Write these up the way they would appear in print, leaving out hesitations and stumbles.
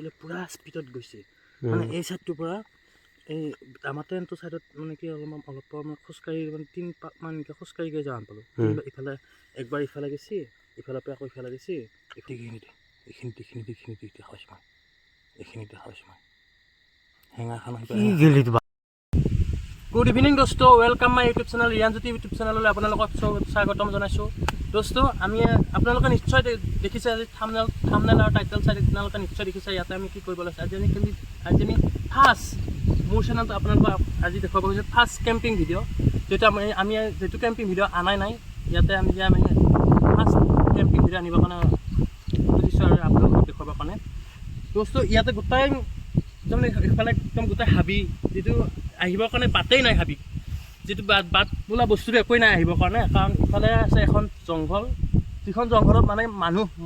বোলে পুৰা স্পীডত গৈছে মানে এই চাইডটোৰ পৰা এই আমাৰ ট্ৰেইনটো চাইডত মানে কি অলপ মানে খোজকাঢ়ি মানে 3 পাক মান এনেকৈ খোজকাঢ়ি গৈ যাওঁ পালোঁ ইফালে একবাৰ ইফালে গেছি ইফালৰ পৰা আকৌ ইফালে গেছি এইখিনিতে খাইছোঁ মই এইখিনিতে খাইছোঁ মই হেঙাৰখান গুড ইভিনিং দোস্ত welcome my YouTube channel Rianjyoti YouTube চেনেললৈ আপোনালোকক স্বাগতম জনাইছোঁ দোস্ত আমি আপোনালোকে নিশ্চয় দেখিছে আজি থাম্বনেল আৰু টাইটেল চাই আপোনালোকে নিশ্চয় দেখিছে ইয়াতে আমি কি কৰিব লৈছে আজি আমি ফাৰ্ষ্ট মোৰ চেনেলটো আপোনালোকক আজি দেখুৱাব গৈছে ফাৰ্ষ্ট কেম্পিং ভিডিঅ' যিহেতু আমি যিটো কেম্পিং ভিডিঅ' আনাই নাই ইয়াতে আমি ফাৰ্ষ্ট কেম্পিং ভিডিঅ' আনিবৰ কাৰণে খুজিছোঁ আৰু আপোনালোকক দেখুৱাবৰ কাৰণে দোস্ত ইয়াতে গোটাই তাৰমানে ইফালে একদম গোটেই হাবি যিটো আহিবৰ কাৰণে বাটেই নাই হাবি যিটো বাট বোলা বস্তুটো একোৱেই নাই আহিবৰ কাৰণে কাৰণ ইফালে আছে এখন জংঘল যিখন জংঘলত মানে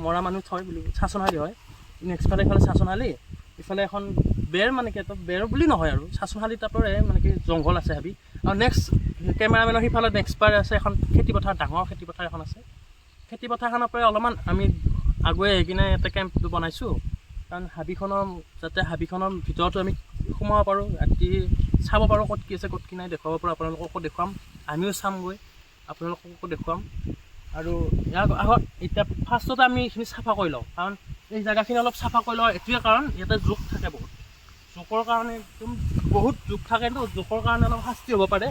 মৰা মানুহ থয় বুলি চাচনশালী হয় নেক্সট ফালে ইফালে চাচনশালী ইফালে এখন বেৰ মানে কি বেৰ বুলি নহয় আৰু চাচনশালী টাইপৰে মানে কি জংঘল আছে হাবি আৰু নেক্সট কেমেৰামেনৰ সিফালে নেক্সট পাৰ আছে এখন খেতিপথাৰ ডাঙৰ খেতিপথাৰ এখন আছে খেতিপথাৰখনৰ পৰা অলপমান আমি আগুৱাই আহি কিনে ইয়াতে কেম্পটো বনাইছোঁ কাৰণ যাতে হাবিখনৰ ভিতৰতো আমি সোমাব পাৰোঁ ৰাতি চাব পাৰোঁ ক'ত কি আছে ক'ত কি নাই দেখুৱাব পাৰোঁ আপোনালোককো দেখুৱাম আমিও চামগৈ আপোনালোককো দেখুৱাম আৰু ইয়াৰ আগত এতিয়া ফাৰ্ষ্টতে আমি এইখিনি চাফা কৰি লওঁ কাৰণ এই জেগাখিনি অলপ চাফা কৰি লওঁ এইটোৱে কাৰণ ইয়াতে জোক থাকে বহুত জোকৰ কাৰণে একদম বহুত জোক থাকেতো জোকৰ কাৰণে অলপ শাস্তি হ'ব পাৰে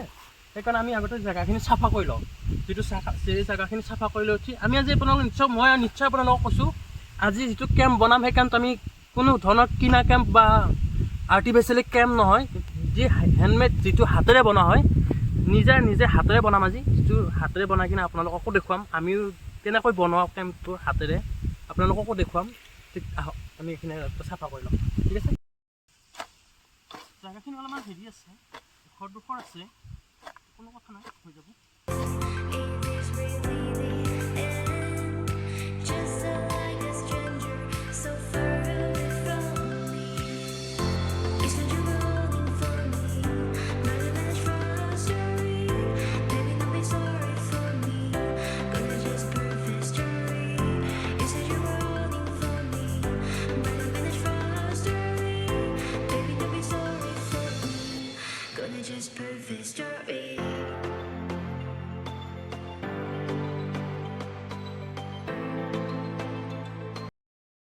সেইকাৰণে আমি আগতে জেগাখিনি চাফা কৰি লওঁ সেই জেগাখিনি চাফা কৰি লৈ উঠি আমি আজি আপোনালোকক মই নিশ্চয় আপোনালোকক কৈছোঁ আজি যিটো কেম্প বনাম সেই কেম্পটো আমি কোনো ধৰণৰ কিনা কেম্প বা আৰ্টিফিচিয়েলি কেম্প নহয় যি হেণ্ডমেড যিটো হাতেৰে বনোৱা হয় নিজে হাতেৰে বনাম আজি যিটো হাতেৰে বনাই কিনে আপোনালোককো দেখুৱাম আমিও তেনেকৈ বনোৱা কেম্পটো হাতেৰে আপোনালোককো দেখুৱাম ঠিক আহক আমি এইখিনি চাফা কৰি ল'ম ঠিক আছে জেগাখিনি অলপমান হেৰি আছে দুখৰ আছে কোনো কথা নাই হৈ যাব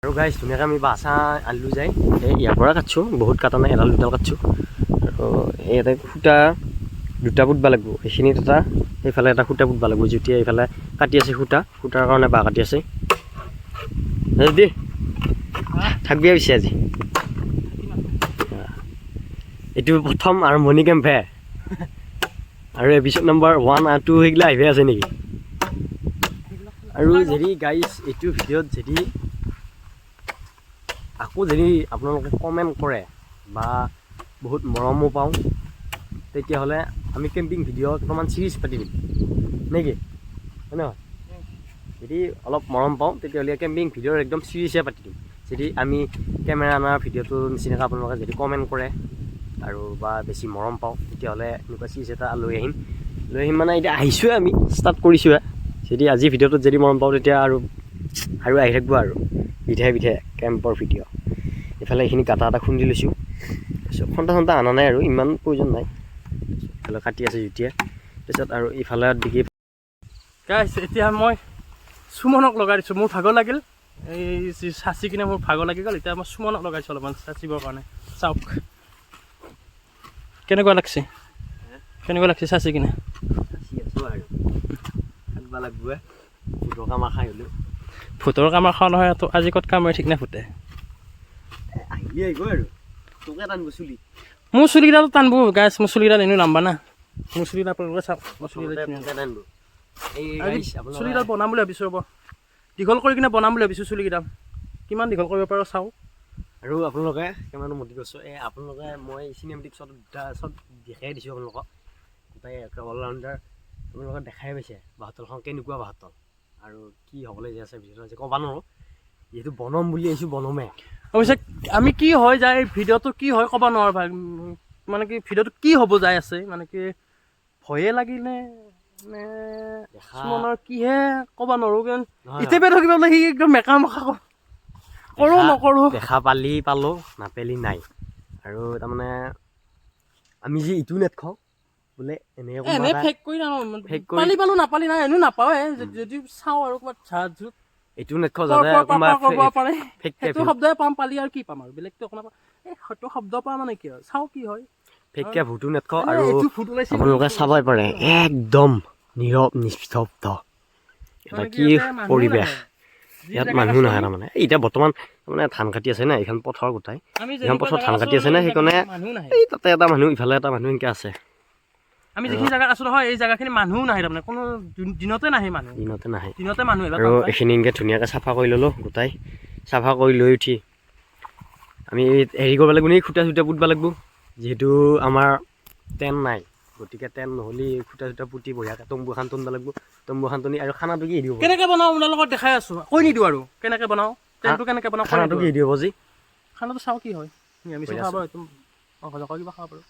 আৰু গাইজ ধুনীয়াকৈ আমি বাছা আনিলোঁ যায় এই ইয়াৰ পৰা কাটছোঁ বহুত কাটা নাই এডাল দুডাল কাটছোঁ আৰু ইয়াতে সূতা দুটা পুতব লাগিব এইখিনিত এটা সেইফালে এটা সূতা পুতব লাগিব যেতিয়া এইফালে কাটি আছে সূতাৰ কাৰণে বাঁহ কাটি আছে দেই থাকবি পিছে আজি এইটো প্ৰথম আৰম্ভণি কেম্পহে আৰু এপিছড নম্বৰ 1 আৰু 2 সেইগিলা আহিব আছে নেকি আৰু যদি গাইজ এইটো ভিডিঅ'ত যদি আকৌ যদি আপোনালোকে কমেণ্ট কৰে বা বহুত মৰমো পাওঁ তেতিয়াহ'লে আমি কেম্পিং ভিডিঅ' অকণমান চিৰিজ পাতি দিম নেকি হয় নহয় যদি অলপ মৰম পাওঁ তেতিয়াহ'লে কেম্পিং ভিডিঅ'ৰ একদম চিৰিজে পাতি দিম যদি আমি কেমেৰা অনাৰ ভিডিঅ'টো নিচিনাকৈ আপোনালোকে যদি কমেণ্ট কৰে আৰু বা বেছি মৰম পাওঁ তেতিয়াহ'লে এনেকুৱা চিৰিজ এটা লৈ আহিম মানে এতিয়া আহিছোঁৱে আমি ষ্টাৰ্ট কৰিছোঁহে যদি আজি ভিডিঅ'টোত যদি মৰম পাওঁ তেতিয়া আৰু আহি থাকিব আৰু বিধে কেম্পৰ ভিডিঅ' এইফালে এইখিনি গাঁটা এটা খুন্দি লৈছোঁ তাৰপিছত খন্তা অনা নাই আৰু ইমান প্ৰয়োজন নাই এইফালে কাটি আছে যেতিয়া তাৰপিছত আৰু ইফালে দিগি গাইছ এতিয়া মই সুমনক লগাই দিছোঁ মোৰ ভাগৰ লাগিল এই চাচি কিনে মোৰ ভাগৰ লাগি গ'ল এতিয়া মই সুমনক লগাইছোঁ অলপমান চাচিবৰ কাৰণে চাওক কেনেকুৱা লাগছে চাচি কিনে আছোঁ আৰু থাকিব লাগিব ভূতৰ কামা খাই হ'লেও ভূতৰ কামাৰ খোৱা নহয় আজি ক'ত কামৰে ঠিক নাই ফুটে আহিলে আহিব আৰু তোকে টানিব চুলি মোৰ চুলিকেইডাল টানব গাইছ মোৰ চুলিকেইডাল এনেও নাম্বা না মোৰ চুলিকেইডাল আপোনালোকে চাওক মোৰ চুলিকেইডাল বনাম বুলি ভাবিছোঁ ৰ'ব দীঘল কৰি কিনে বনাম বুলি ভাবিছোঁ চুলিকেইডাল কিমান দীঘল কৰিব পাৰোঁ চাওঁ আৰু আপোনালোকে কিমান মতি কৰিছোঁ এই আপোনালোকে মই চিনেমেটিক শ্বট চব দেখাই দিছোঁ আপোনালোকক গোটেই অলৰাউণ্ডাৰ আপোনালোকে দেখাই পাইছে বাঁহতলখন কেনেকুৱা বাঁহতল আৰু কি হ'বলৈ যে আছে ভিডিঅ'টো আজি ক'ব নোৱাৰোঁ যিহেতু বনাম বুলি আহিছোঁ বনমে অৱশ্যে আমি কি হয় যায় ভিডিঅ'টো কি হয় ক'ব নোৱাৰোঁ ভাই মানে কি ভিডিঅ'টো কি হ'ব যাই আছে মানে কি ভয়ে লাগিলে নে কিছুমানৰ কিহে ক'ব নোৱাৰোঁ কাৰণ ইটেপে থাকিব বোলে সি একদম মেকা কৰোঁ নকৰোঁ দেখা পালি পালোঁ নাপালি নাই আৰু তাৰমানে আমি যে ইটো নেট খাওঁ বোলে এনে ফেক কৰি ফেক কৰি পালি পালোঁ নাপালি নাই এনেও নাপাওঁৱে যদি চাওঁ আৰু ক'ৰবাত ঝাট ঝুট এইটো নেট খাওঁ যাতে কোনোবা কৰিব পাৰে ফেক সেইটো শব্দই পাম পালি আৰু কি পাম আৰু বেলেগটো একো নাপাম এই সেইটো শব্দ পোৱা মানে কি হয় চাওঁ কি হয় ফেককৈ ভুটো নেট খাওঁ এনে আৰু এইটো ফুট ওলাইছে আপোনালোকে চাবই পাৰে একদম নীৰৱ নিস্তব্ধ এটা কি পৰিৱেশ ইয়াত মানুহ নাহে তাৰমানে এতিয়া বৰ্তমান তাৰমানে ধান কাটি আছে না এইখন পথাৰ গোটাই এইখন পথাৰত ধান কাটি আছে না সেইকাৰণে এই তাতে এটা মানুহ ইফালে এটা মানুহ এনেকৈ আছে আমি যিখিনি জেগাত আছোঁ নহয় এই জেগাখিনি মানুহো নাহে তাৰমানে কোনো দিনতে নাহে মানুহ দিনতে মানুহ আৰু এইখিনি এনেকৈ ধুনীয়াকৈ চাফা কৰি ল'লোঁ গোটাই চাফা কৰি লৈ উঠি আমি হেৰি কৰিব লাগিব নি খুটা চুটা পুতিব লাগিব যিহেতু আমাৰ টেন নাই গতিকে টেন নহ'লে খুটা চুটা পুতি বঢ়িয়াকৈ তম্বু এখন টনিব লাগিব তম্বু এখন টনি আৰু খানাটো কি দিব কেনেকৈ বনাওঁ আপোনাৰ লগত দেখাই আছোঁ কৈ নিদিওঁ আৰু কেনেকৈ বনাওঁ টেনটো কেনেকৈ বনাওঁ খানাটো কি দিব যি খানাটো চাওঁ কি হয় নিৰামিষ খাব পাৰোঁ এইটো মাংস কিবা খাব পাৰোঁ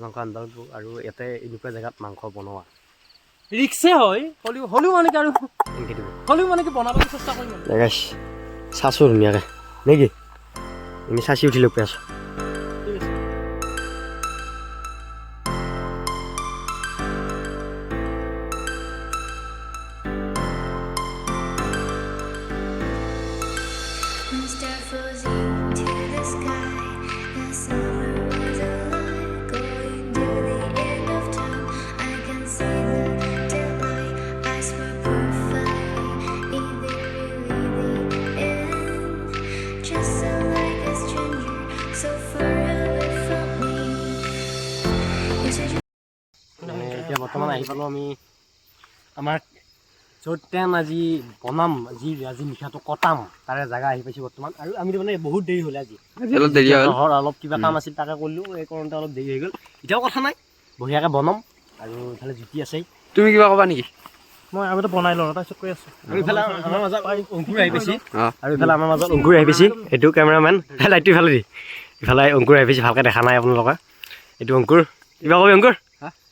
মাংস আনিব লাগিব আৰু ইয়াতে এনেকুৱা জেগাত মাংস বনোৱা ৰিক্সে হয় হ'লেও মানে কি আৰু হ'লেও মানে কি বনাবলৈ চেষ্টা কৰিম চাইছোঁ ধুনীয়াকৈ নে কি এনেই চাচি উঠি লৈ পাই আছোঁ ঠিক আছে Start floating to the sky. The summer was alive, going to the end of time. I can see the daylight. Eyes were perfect. In the really the end. Just so like a stranger, so far away from me. You said you. এতিয়া বৰ্তমান আহি পালোঁ আমি আমাৰ য'ত ten আজি বনাম আজি নিশাটো কটাম তাৰে জেগা আহি পাইছোঁ বৰ্তমান আৰু আমি তাৰমানে বহুত দেৰি হ'ল আজি অলপ দেৰি হ'ল অলপ কিবা কাম আছিল তাকে কৰিলোঁ এই কৰোঁতে অলপ দেৰি হৈ গ'ল এতিয়াও কথা নাই বঢ়িয়াকৈ বনাম আৰু ইফালে জুতি আছে তুমি কিবা ক'বা নেকি মই আগতে বনাই লওঁ তাৰপিছত কৈ আছোঁ আৰু ইফালে আমাৰ মাজত অংকুৰ আহি পাইছে আৰু ইফালে আমাৰ মাজত অংকুৰ আহি পাইছে এইটো কেমেৰামেন লাইটটো ইফালে দি ইফালে অংকুৰ আহি পাইছে ভালকৈ দেখা নাই আপোনালোকে এইটো অংকুৰ কিবা কবি অংকুৰ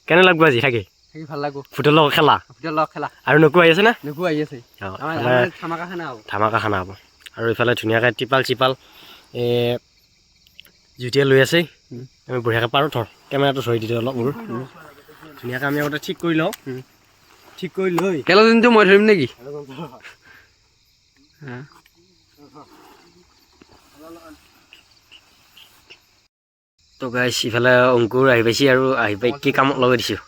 কেনে লাগব আজি থাকি ভাল লাগব ফুটৰ লগত খেলা আৰু নকু আহি আছে না আহি আছে ধামাকা খানা হ'ব আৰু ইফালে ধুনীয়াকৈ টিপাল চিপাল জুতিয়ে লৈ আছে আমি বঢ়িয়াকৈ পাৰোঁ থৰ কেমেৰাটো ধৰি দিওঁ অলপ মোৰ ধুনীয়াকৈ আমি আগতে ঠিক কৰি লওঁ ঠিক কৰি লৈ কেলদিনটো মই ধৰিম নেকি তো গাইছ ইফালে অংকুৰ আহি পাইছে আৰু আহি পাই কি কামত লগাই দিছোঁ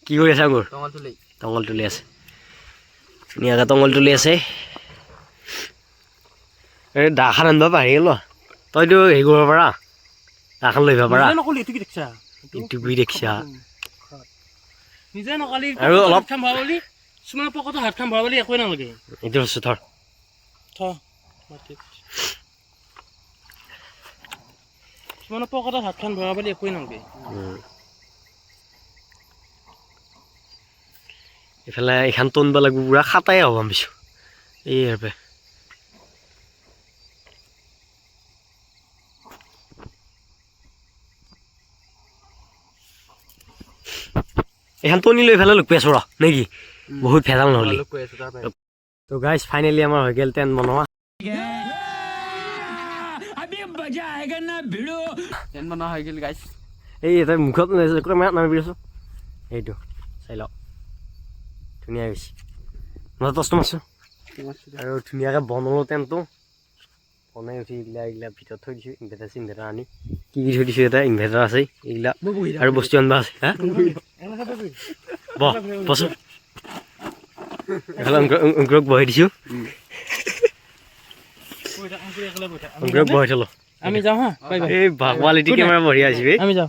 কি কৰি আছে অংকুৰ টঙল তুলি আছে ধুনীয়াকৈ টঙল তুলি আছে এই দাখন আনিব পাৰি গ'ল তইতো হেৰি কৰিব পাৰা দাখন লৈ আহিব পাৰা নকলি এইটো কি দেখিছা এইটো কি দেখিছা নিজে নকলি আৰু অলপ খাম ভৰাবলি কিছুমান পকতো হাত খাম ভৰাবলি একোৱে নালাগে এইটো আছোঁ থৰ কিছুমানৰ পকতো হাত খান ভৰাবলি একোৱে নালাগে এইফালে এইখন টনিব লাগিব পুৰা খাটাই হ'ব ভাবিছোঁ এই আৰু এইখন টনি লৈ এইফালে লগ পাই আছোঁ ৰ নেকি বহুত ভেজাল নহ'লে তো গাইজ ফাইনেলি আমাৰ হৈ গ'ল টেন বনোৱা হৈ গ'ল গাইছ এই এটা মুখত নামি আছোঁ এইটো চাই লওক ধুনীয়া হৈছে মই টষ্ট মাৰছোঁ আৰু ধুনীয়াকৈ বনালোঁ টেণ্টটো বনাই উঠি এইগিলা ভিতৰত থৈ দিছোঁ ইনভাৰ্টাৰ চিনভাৰ্টাৰ আনি কি কি থৈ দিছোঁ এটা ইনভাৰ্টাৰ আছে এইবিলাক আৰু বস্তু আনিব আছে হা বচোন এইফালে অংকুৰক বহাই দিছোঁ অংকুৰক বহাই থলোঁ আমি যাওঁ হা এই কোৱালিটি কেমেৰা বঢ়িয়া আহিছে আমি যাওঁ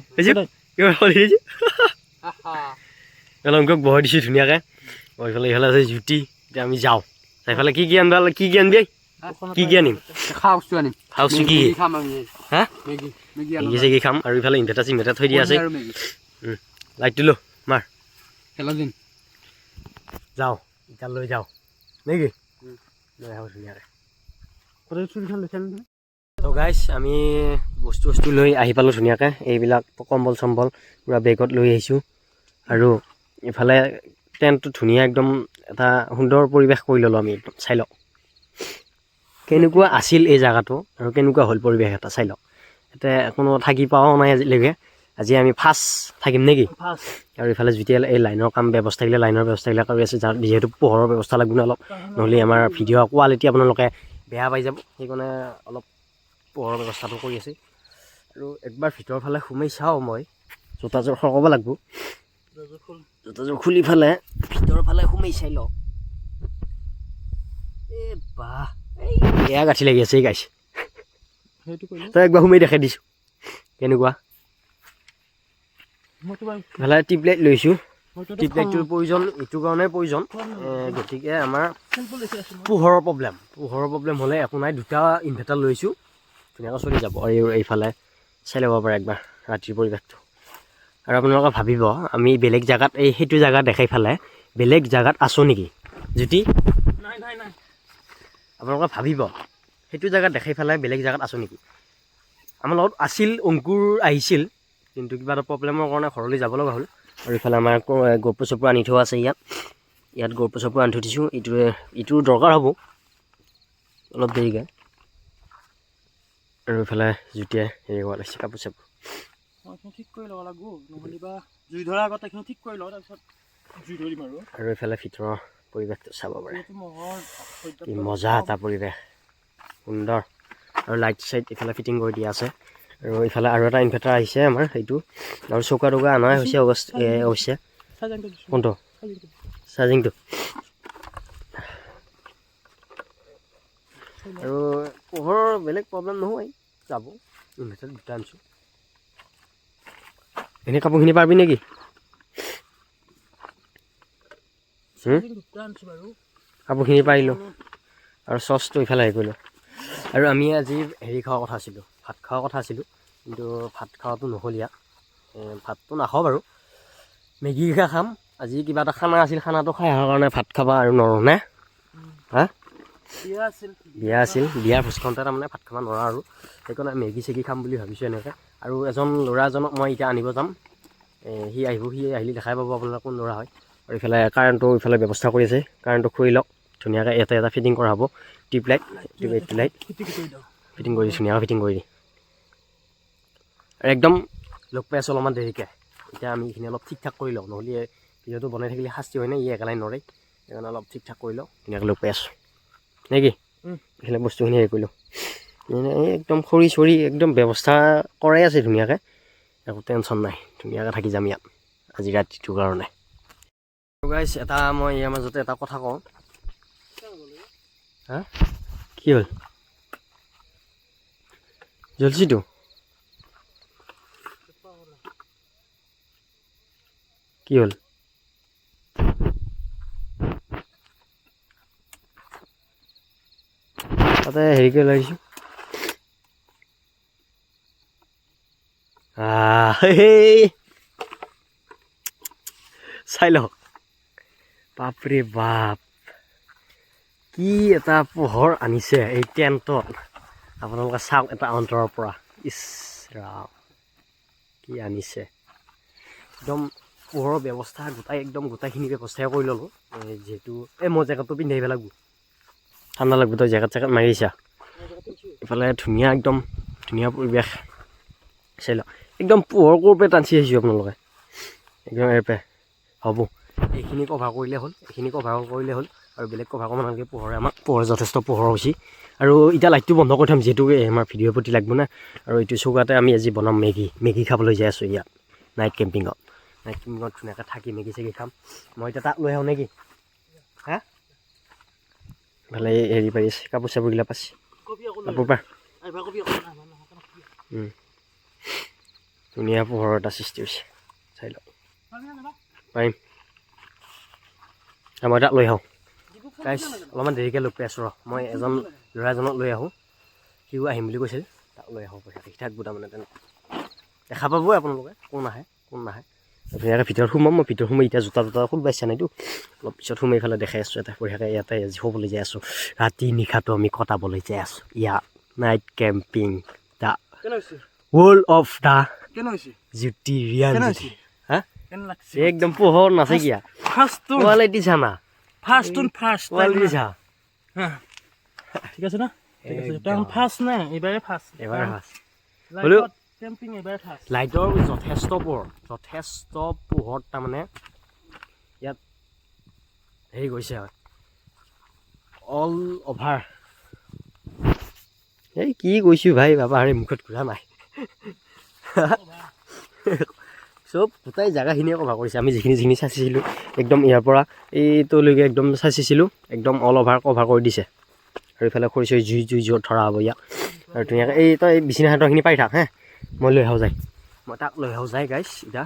কেমেৰা বঢ়িয়া আহিছে এইফালে অংকুৰক বহাই দিছোঁ ধুনীয়াকৈ এইফালে এইফালে আছে জুতি এতিয়া আমি যাওঁ এইফালে কি কি আনিবা কি কি আনিবি কি কি আনিম খোৱা বস্তু আনিম খাওঁচোন কি খাম আমি হা মেগী মেগী চেগী খাম আৰু ইফালে ইনভাৰ্টাৰ চিনভাৰ্টাৰ থৈ দিয়া আছে লাইটটো লো মাৰ খেলদিন যাওঁ এতিয়া লৈ যাওঁ নেকি লৈ আহোঁ ধুনীয়াকৈ তো গাইছ আমি বস্তু লৈ আহি পালোঁ ধুনীয়াকৈ এইবিলাক কম্বল চম্বল পূৰা বেগত লৈ আহিছোঁ আৰু ইফালে টেণ্টটো ধুনীয়া একদম এটা সুন্দৰ পৰিৱেশ কৰি ল'লোঁ আমি একদম চাই লওক কেনেকুৱা আছিল এই জেগাটো আৰু কেনেকুৱা হ'ল পৰিৱেশ এটা চাই লওক। ইয়াতে কোনো থাকি পোৱাও নাই আজিলৈকে, আজি আমি ফাৰ্ষ্ট থাকিম নেকি? ফাৰ্ষ্ট আৰু ইফালে যেতিয়া এই লাইনৰ কাম ব্যৱস্থাগিলা লাইনৰ ব্যৱস্থাবিলাক কৰি আছে, যিহেতু পোহৰৰ ব্যৱস্থা লাগিব ন অলপ, নহ'লে আমাৰ ভিডিঅ' কোৱালিটি আপোনালোকে বেয়া পাই যাব, সেইকাৰণে অলপ পোহৰৰ ব্যৱস্থাটো কৰি আছে। আৰু একবাৰ ভিতৰৰ ফালে সোমাই চাওঁ, মই জোতাযোৰ সৰকাব লাগিব, জোতাযোৰ খুলি ফালে ভিতৰৰ ফালে সোমাই চাই লওঁ। এই বাহ, এয়া গাঁঠি লাগি আছে এই গাইছ, সেইটো কৰিলোঁ তই একবাৰ সোমাই দেখাই দিছোঁ কেনেকুৱা। মইতো বাৰু ইফালে টিউবলাইট লৈছোঁ, মইতো টিউবলাইটটোৰ প্ৰয়োজন এইটো কাৰণে প্ৰয়োজন, গতিকে আমাৰ চিম্পল দেখি আছোঁ মই। পোহৰৰ প্ৰব্লেম হ'লে একো নাই, দুটা ইনভাৰ্টাৰ লৈছোঁ, ধুনীয়াকৈ চলি যাব। আৰু এইফালে চাই ল'ব পাৰে একবাৰ ৰাতিৰ পৰিৱেশটো। আৰু আপোনালোকে ভাবিব আমি বেলেগ জেগাত সেইটো জেগা দেখাই ফালে বেলেগ জেগাত আছোঁ নেকি? যদি নাই নাই নাই আপোনালোকে ভাবিব সেইটো জেগাত দেখাই পেলাই বেলেগ জেগাত আছোঁ নেকি? আমাৰ লগত আছিল, অংকুৰ আহিছিল, কিন্তু কিবা এটা প্ৰব্লেমৰ কাৰণে ঘৰলৈ যাব লগা হ'ল। আৰু ইফালে আমাৰ গৰপু চৰপু আনি থোৱা আছে, ইয়াত গৰপু চৰপু আনি থৈ দিছোঁ, ইটোৰ দৰকাৰ হ'ব অলপ দেৰিকৈ। আৰু ইফালে জুতিয়াই হেৰি কৰা লাগিছে কাপোৰ চাপোৰ। মই এইখিনি ঠিক কৰি ল'ব লাগিব, নহ'লে বা জুই ধৰাৰ আগত এইখিনি ঠিক কৰি লওঁ, তাৰপিছত জুই ধৰিম আৰু। আৰু এইফালে ভিতৰৰ পৰিৱেশটো চাব পাৰে, যিহেতু মহৰ কি মজা এটা পৰিৱেশ, সুন্দৰ। আৰু লাইট চাইট ইফালে ফিটিং কৰি দিয়া আছে। আৰু ইফালে আৰু এটা ইনভাৰ্টাৰ আহিছে আমাৰ সেইটো, আৰু চৌকা টৌকা অনাই হৈছে অৱশ্যে। চাৰ্জিংটো দিছোঁ, কোনটো? চাৰ্জিংটো। চাৰ্জিংটো। আৰু পোহৰৰ বেলেগ প্ৰব্লেম নহয়, যাব। ইনভাৰ্টাৰ দুটা আনিছোঁ। এনেই কাপোৰখিনি পাৰিবি নেকি? চাৰ্জিং দুটা আনিছোঁ বাৰু। কাপোৰখিনি পাৰিলোঁ আৰু চচটো ইফালে হেৰি কৰিলোঁ। আৰু আমি আজি হেৰি খোৱাৰ কথা আছিলোঁ, ভাত খোৱাৰ কথা আছিলোঁ, কিন্তু ভাত খোৱাটো নহ'ল ইয়াত। ভাতটো নাখাওঁ বাৰু, মেগী খাম। আজি কিবা এটা খানা আছিল, খানাটো খাই অহাৰ কাৰণে ভাত খাবা আৰু নৰো নে? হা? বিয়া আছিল, বিয়াৰ ভোজখনতে তাৰমানে ভাত খাব নোৱাৰা আৰু সেইকাৰণে মেগী চেগী খাম বুলি ভাবিছোঁ এনেকৈ। আৰু ল'ৰা এজনক মই এতিয়া আনিব যাম, সি আহিব, সি আহিলে দেখাই পাব আপোনালোকে কোন ল'ৰা হয়। আৰু ইফালে কাৰেণ্টটো ইফালে ব্যৱস্থা কৰি আছে, কাৰেণ্টটো খুলি লওক, ধুনীয়াকৈ এটা ফিটিং কৰা হ'ব। টিউবলাইট ফিটিং কৰি ধুনীয়াকৈ ফিটিং কৰি দিম। আৰু একদম লগ পাই আছোঁ অলপমান দেৰিকৈ, এতিয়া আমি এইখিনি অলপ ঠিক ঠাক কৰি লওঁ, নহ'লে ভিডিঅ'টো বনাই থাকিলে শাস্তি হয় নে, ই একেলাই নৰে, সেইকাৰণে অলপ ঠিক ঠাক কৰি লওঁ, ধুনীয়াকৈ লগ পাই আছোঁ নে কি? এইফালে বস্তুখিনি হেৰি কৰিলোঁ, একদম খৰি চৰি একদম ব্যৱস্থা কৰাই আছে ধুনীয়াকৈ, একো টেনশ্যন নাই, ধুনীয়াকৈ থাকি যাম ইয়াত আজি ৰাতিটোৰ কাৰণে। গাইছ, এটা মই ইয়াৰ মাজতে এটা কথা কওঁ। হা? কি হ'ল? জ্বলছিতো কি হ'ল? তাতে হেৰি কৰি লাগিছোঁ, চাই লওক, বাপৰে বাপ, কি এটা পোহৰ আনিছে এই টেণ্টত, আপোনালোকে চাওক এটা অন্তৰৰ পৰা। ইছ ৰাম, কি আনিছে, একদম পোহৰৰ ব্যৱস্থা গোটাইখিনি ব্যৱস্থাই কৰি ল'লোঁ। যিহেতু মই জেকেটটো পিন্ধাই লাগিব, ঠাণ্ডা লাগিব, তই জেকেট মাৰিছা। ইফালে একদম ধুনীয়া পৰিৱেশ চাই লওক, একদম পোহৰ ক'ৰ পৰা টানচি আহিছোঁ আপোনালোকে, একদম ইয়াৰ পৰা হ'ব। এইখিনি কভাৰ কৰিলে হ'ল, আৰু বেলেগ কভাৰ কৰিব নালাগে। পোহৰ যথেষ্ট পোহৰ হৈছে। আৰু এতিয়া লাইটটো বন্ধ কৰি থ'ম, যিহেতু আমাৰ ভিডিঅ'ৰ প্ৰতি লাগিব না। আৰু এইটো চৌকাতে আমি আজি বনাম মেগী খাবলৈ যাই আছোঁ ইয়াত নাইট কেম্পিঙত ধুনীয়াকৈ থাকি মেগী চেগী খাম। মই এতিয়া তাক লৈ আহোঁ নেকি? হা? ভালে হেৰি পাৰি আছে, কাপোৰ চাপোৰগিলা পাইছে, কাপোৰ পাৰ ধুনীয়া পোহৰৰ এটা সৃষ্টি হৈছে, চাই লওক। পাৰিম, মই তাক লৈ আহোঁ গাইছ, অলপমান দেৰিকৈ লগ পাই আছোঁ ৰ, মই ল'ৰা এজনক লৈ আহোঁ, সিও আহিম বুলি কৈছিল, তাক লৈ আহোঁ, পইচা ঠিক ঠাক তাৰমানে তেনেকৈ দেখা পাবই আপোনালোকে কোন আহে কোন নাহে। ধুনীয়াকৈ ভিতৰত সোমাম, মই ভিতৰত সোমাই এতিয়া জোতা খুল পাইছা নাইতো, অলপ পিছত সোমাই ফালে দেখাই আছোঁ। এটা বঢ়িয়াকৈ ইয়াতে আজি শুবলৈ যাই আছোঁ, ৰাতি নিশাটো আমি কটাবলৈ যাই আছোঁ ইয়াত night camping, the world of the Jyoti Rian. হা? একদম পোহৰ নাছে কিয়া কোৱালিটি চানা, ফাৰ্ষ্ট কোৱালিটি চা, ঠিক আছে না? ঠিক আছে তেওঁ ফাৰ্ষ্ট নে এইবাৰে ফাৰ্ষ্ট এবাৰ ফাৰ্ষ্ট হ'লেও কেম্পিং এইবাৰে ফাৰ্ষ্ট লাইটৰ যথেষ্ট পোহৰত তাৰমানে ইয়াত হেৰি গৈছে অল অভাৰ এই কি কৈছোঁ ভাই বাবা হেৰি মুখত ঘূৰা নাই চব গোটাই জেগাখিনিয়ে কভাৰ কৰিছে আমি যিখিনি চাইছিলোঁ একদম ইয়াৰ পৰা এইটোলৈকে একদম চাইছিলোঁ একদম অল অভাৰ কভাৰ কৰি দিছে আৰু ইফালে খৰিচৰি জুই ধৰা হ'ব ইয়াত আৰু ধুনীয়াকৈ এই তই বিচনা হাতৰখিনি পাই থাক হে মই লৈ আহোঁ মই তাক লৈ আহোঁ যায় গাইছ এতিয়া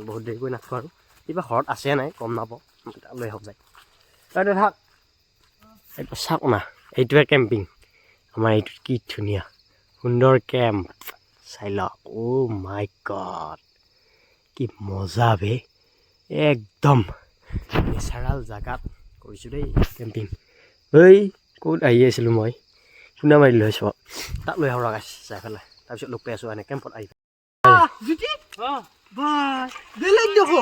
বহুত দেৰিকৈ নাথাকোঁ আৰু কিবা ঘৰত আছে নাই গম নাপাওঁ মই তাক লৈ আহোঁ যায় তই থাক একবাৰ চাওক না এইটোৱে কেম্পিং আমাৰ এইটো কি ধুনীয়া সুন্দৰ কেম্প চাই লওক অ' মাই গড কি মজা বে একদম নেচাৰেল জেগাত কৰিছোঁ দেই কেম্পিং ঐ ক'ত আহি আছিলোঁ মই চুনা মাৰি লৈ আছোঁ তাক লৈ আহোঁ গাইছ যাই পেলাই তাৰপিছত লগ পাই আছোঁ এনে কেম্পত আহি বেলেগ দেখো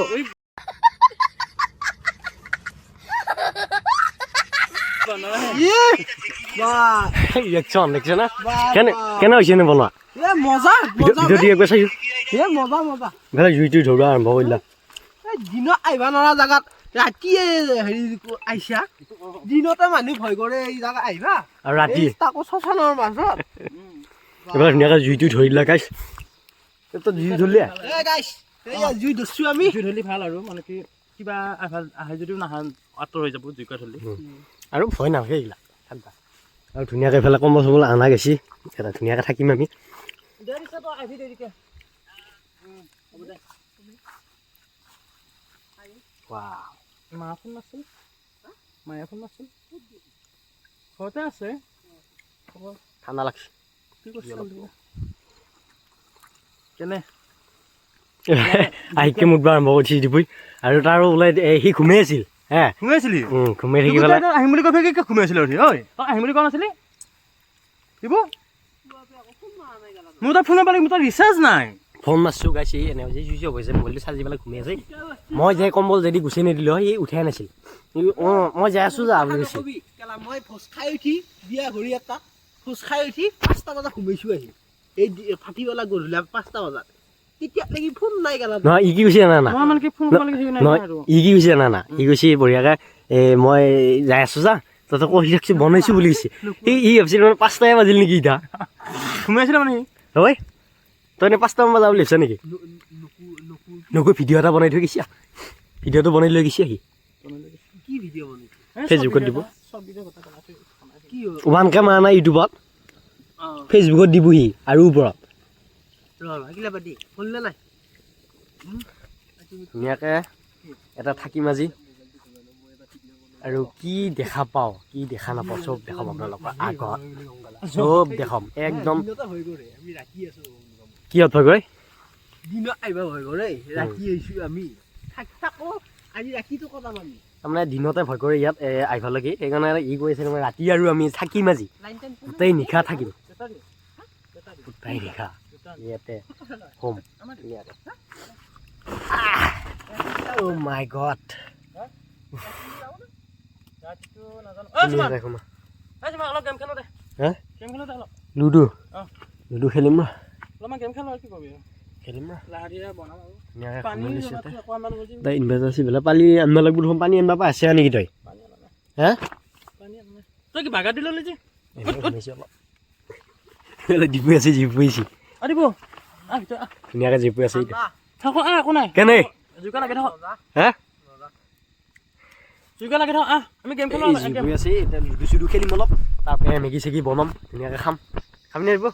ৰিয়েকশ্যন দেখিছে না কেনে হৈছে নে বনোৱা মজা ভিডিঅ' দি একবাৰ চাইছোঁ মজা ইফালে জুইটো ধৰোৱা আৰম্ভ কৰিলা দিনত আহিবা নোৱাৰা জেগাত ৰাতিয়ে হেৰি আহিছা দিনতে মানুহ ভয় কৰে এই জেগা আহিবা আৰু ৰাতি তাকো শ্মশানৰ মাজত এইফালে ধুনীয়াকৈ জুইটো ধৰি দিলা গাইছ তই জুই ধৰিলে গাইছ এইয়া জুই ধৰছো আমি জুই ধৰিলে ভাল আৰু মানে কি কিবা আহে যদিও নাহা আঁতৰ হৈ যাব জুইকা ধৰিলে আৰু ভয় নালাগে এইবিলাক থাকবা আৰু ধুনীয়াকৈ এইফালে কম্বল চম্বল অনা গৈছে এটা ধুনীয়াকৈ থাকিম আমি মা ফোন নাছিল মায়ে ফোন নাছিল ঘৰতে আছে ঠাণ্ডা লাগছে কি কৰিছিল কেনে আহিকে মুঠবা আৰম্ভ কৰিছে দিবই আৰু তাৰ ওলাই সি ঘুমাই আছিল হে ঘুমাইছিলি ঘুমাই থাকি পেলাই আহিম বুলি কৈ কি ঘুমাইছিলি ঐ তই আহিম বুলি কোৱা নাছিলি দিব মোৰ তাত ফোন নাপালি মোৰ তাত ৰিচাৰ্জ নাই ফোন মাৰছোঁ গাইছে এনে হৈছে জুই হৈছে মোবাইলটো চাৰ্জি পেলাই ঘুমাই আছে মই যে কম্বল যদি গুচি নিদিলোঁ হয় সি উঠাই নাছিল মই যাই আছোঁ যা বুলি কৈছে মই ভোজ খাই উঠি বিয়া ঘূৰি এটা ভোজ খাই উঠি 5টা বজাত ঘুমাইছোঁ আহি এই ফাটিবেলা গধূলি 5টা বজাত তেতিয়া লাগি ফোন নাই গেলা নহয় ই কি কৈছে জানা না মই মানে কি ফোন কৰিব লাগি নাই নহয় ই কি কৈছে জানা না ই কৈছে বঢ়িয়াকৈ মই যাই আছোঁ যা তহঁতে কৈ ৰাখিছোঁ বনাইছোঁ বুলি কৈছে ই ভাবিছিল মানে 5টাই বাজিল নেকি এতিয়া ঘুমাইছিলে মানে হয় তই এনে 5টামান বজা বুলি ভাবিছ নেকি নকৈ ভিডিঅ' এটা বনাই থৈ গৈছে ভিডিঅ'টো বনাই লৈ গৈছে সি কি ভিডিঅ' বনাইছে ফেচবুকত দিব কি 1K মাৰা নাই ইউটিউবত ফেচবুকত দিবহি আৰু ওপৰত ভাগিলা পাতি শুনলে নাই ধুনীয়াকৈ এটা থাকিম আজি আৰু কি দেখা পাওঁ কি দেখা নাপাওঁ চব দেখাম আপোনালোকৰ আগত চব দেখাম একদম ভয় কৰে আমি ৰাতি আছো কিহত ভয় কৰে দিনত আহিবা ভয় কৰে ৰাতি আহিছোঁ আমি থাকো আজি ৰাতিটো কটাম আমি তাৰমানে দিনতে ভয় কৰে ইয়াত আহিব লাগে সেইকাৰণে ই কৈ আছে তাৰমানে ৰাতি আৰু আমি থাকিম আজি গোটেই নিশা থাকিম গোটেই নিশা ইয়াতে হোম অ' মাই গড অলপ গেম খেলো দে হা গেম খেলো দে অলপ লুডু অঁ লুডু খেলিম ৰ অলপমান গেম খেলো আৰু কি কৰিবি খেলিম ৰ লাহেৰিয়া বনাম আৰু ধুনীয়াকৈ পানী সময় লৈছে তাই অকণমান বুজি তাই ইনভাৰ্টাৰ আছে বোলে পানী আনিব লাগিব দেখোন পানী আনিব পৰা আছে নেকি তই পানী আনা নাই হা পানী আনা নাই তই কি বাগা দিল যে অলপ জিপু আছে জিপু আহিছে দিব ভিতৰত ধুনীয়াকৈ জিপু আছে থাক একো নাই কেনে জুইকা লাগি থাক হা জুইকা লাগি থাক আমি গেম খেলো জিপু আছে এতিয়া লুডু চুডু খেলিম অলপ তাৰপৰা মেগী চেগি বনাম ধুনীয়াকৈ খাম খামনে আহিব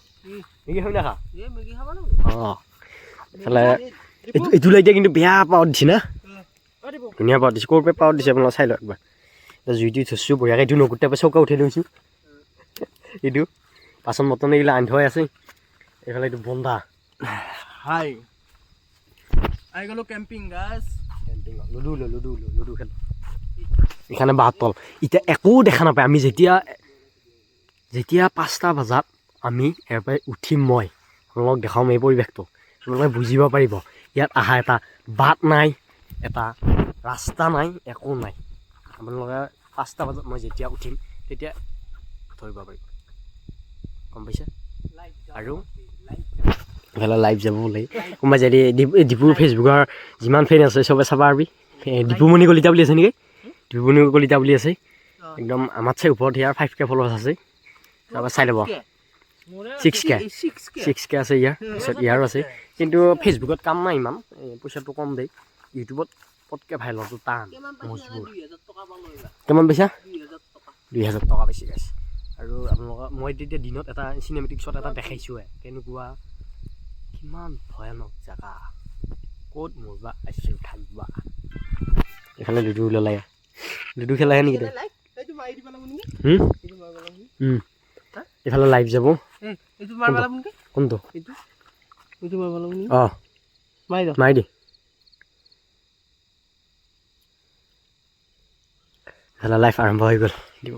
মেগী খাম না খা এই মেগী খাব লাগিব অঁ এইফালে এইটো লাইটে কিন্তু বেয়া পাৱাৰ দিছে না ধুনীয়া পাৱাৰ দিছে ক'ৰ পৰা পাৱাৰ দিছে আপোনালোকে চাই লওক একবাৰ এতিয়া জুইটো থৈছোঁ বঢ়িয়াকৈ এইটো নকুৰ তাৰপৰা চৌকা উঠাই লৈছোঁ এইটো বাচন বৰ্তন এইবিলাক আনি থৈ আছে এইফালে এইটো বন্ধা হাই আহি গ'লো কেম্পিং গাছ কেম্পিং লুডু খেলোঁ এইখানে বাট তল এতিয়া একো দেখা নাপায় আমি যেতিয়া 5টা বজাত আমি ইয়াৰ পৰাই উঠিম মই আপোনালোকক দেখাম এই পৰিৱেশটো আপোনালোকে বুজিব পাৰিব ইয়াত অহা এটা বাট নাই এটা ৰাস্তা নাই একো নাই আপোনালোকে 5টা বজাত মই যেতিয়া উঠিম তেতিয়া ধৰিব পাৰিব গম পাইছা আৰু এইফালে লাইভ যাব বোলে কোনোবাই যদি দীপুৰ ফেচবুকৰ যিমান ফ্ৰেণ্ড আছে চবে চাবা পাৰিবি দীপুমণি কলিতা বুলি আছে নেকি দীপুমণি কলিতা বুলি আছে একদম আমাৰ চাই ওপৰত ইয়াৰ 5K ফলোৱাৰ্ছ আছে তাৰপৰা চাই ল'ব 6K আছে ইয়াৰ পিছত ইয়াৰো আছে কিন্তু ফেচবুকত কাম নাই ইমান পইচাটো কম দেই ইউটিউবত পটকৈ ভাইৰেল হোৱাটো টান মজবুৰ কিমান পইচা 2000 টকা বেছি গাইছে আৰু আপোনালোকক মই তেতিয়া দিনত এটা চিনেমেটিক শ্বট এটা দেখাইছোঁহে কেনেকুৱা কিমান ভয়ানক জেগা ক'ত মৰবা আইছোঁ থাকিবা এইফালে লুডু ওলালে লুডু খেলা হে নেকি এইফালে লাইভ যাব কোনটো অঁ মাৰি দে এইফালে লাইভ আৰম্ভ হৈ গ'ল দিব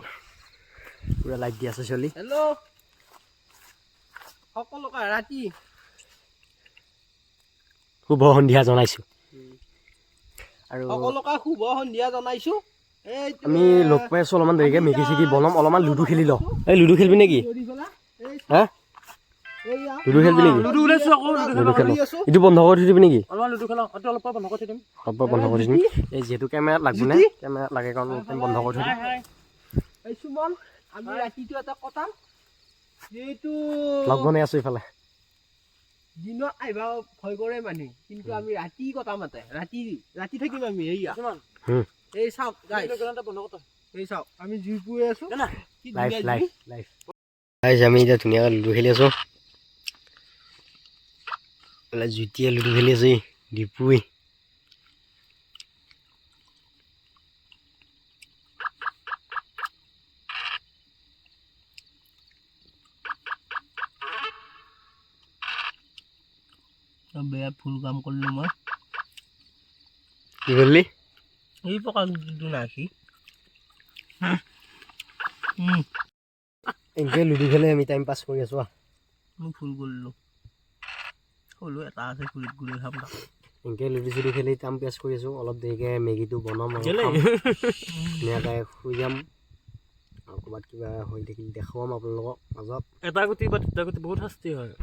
পুৰা লাইভ দি আছে চলি হেল্ল' সকলোকে ৰাতি শুভ সন্ধিয়া জনাইছোঁ আৰু সকলোকে শুভ সন্ধিয়া জনাইছোঁ আমি লগ পাই আছোঁ অলপমান দেৰিকৈ মেগী চেগি বনাম অলপমান লুডু খেলি লওঁ এই লুডু খেলিবি নেকি হা লুডু খেলিবি নেকি লুডু ওলাইছোঁ আকৌ লুডু খেলোঁ এইটো বন্ধ কৰি থৈ দিবি নেকি অলপমান লুডু খেলাওঁ অলপ বন্ধ কৰি দিম অলপ বন্ধ কৰি দিম এই যিহেতু কেমেৰাত লাগব নে কেমেৰাত লাগে কাৰণ বন্ধ কৰি থৈ দিম এই সুমন আমি ৰাতিটো এটা কটাম যিহেতু লগ বনাই আছোঁ এইফালে দিনত আহিবা ভয় কৰে মানুহে কিন্তু আমি ৰাতি কটাম মাতে ৰাতি থাকিম আমি এইয়া এই চাওক এই চাওক আমি জুই পুৱাই আছোঁ লাইভ আমি এতিয়া ধুনীয়াকৈ লুডু খেলি আছোঁ জুতিয়ে লুডু খেলি আছোঁ ডিপুই বেয়া ফুল কাম কৰিলোঁ মই কি কৰিলি এই প্ৰকাৰ নাখি এনেকৈ লুডু খেলি আমি টাইম পাছ কৰি আছোঁ মই ফুল কৰিলোঁ হ'লেও এটা আছে ঘূৰি ঘূৰি খাম এনেকৈ লুডু চুডু খেলি টাইম পাছ কৰি আছোঁ অলপ দেৰিকৈ মেগীটো বনাম আৰু ধুনীয়াকৈ শুই যাম আৰু ক'ৰবাত কিবা হৈ থাকিলে দেখুৱাম আপোনালোকক মাজত এটা গুটি বা দুটা গুটি বহুত শাস্তি হয়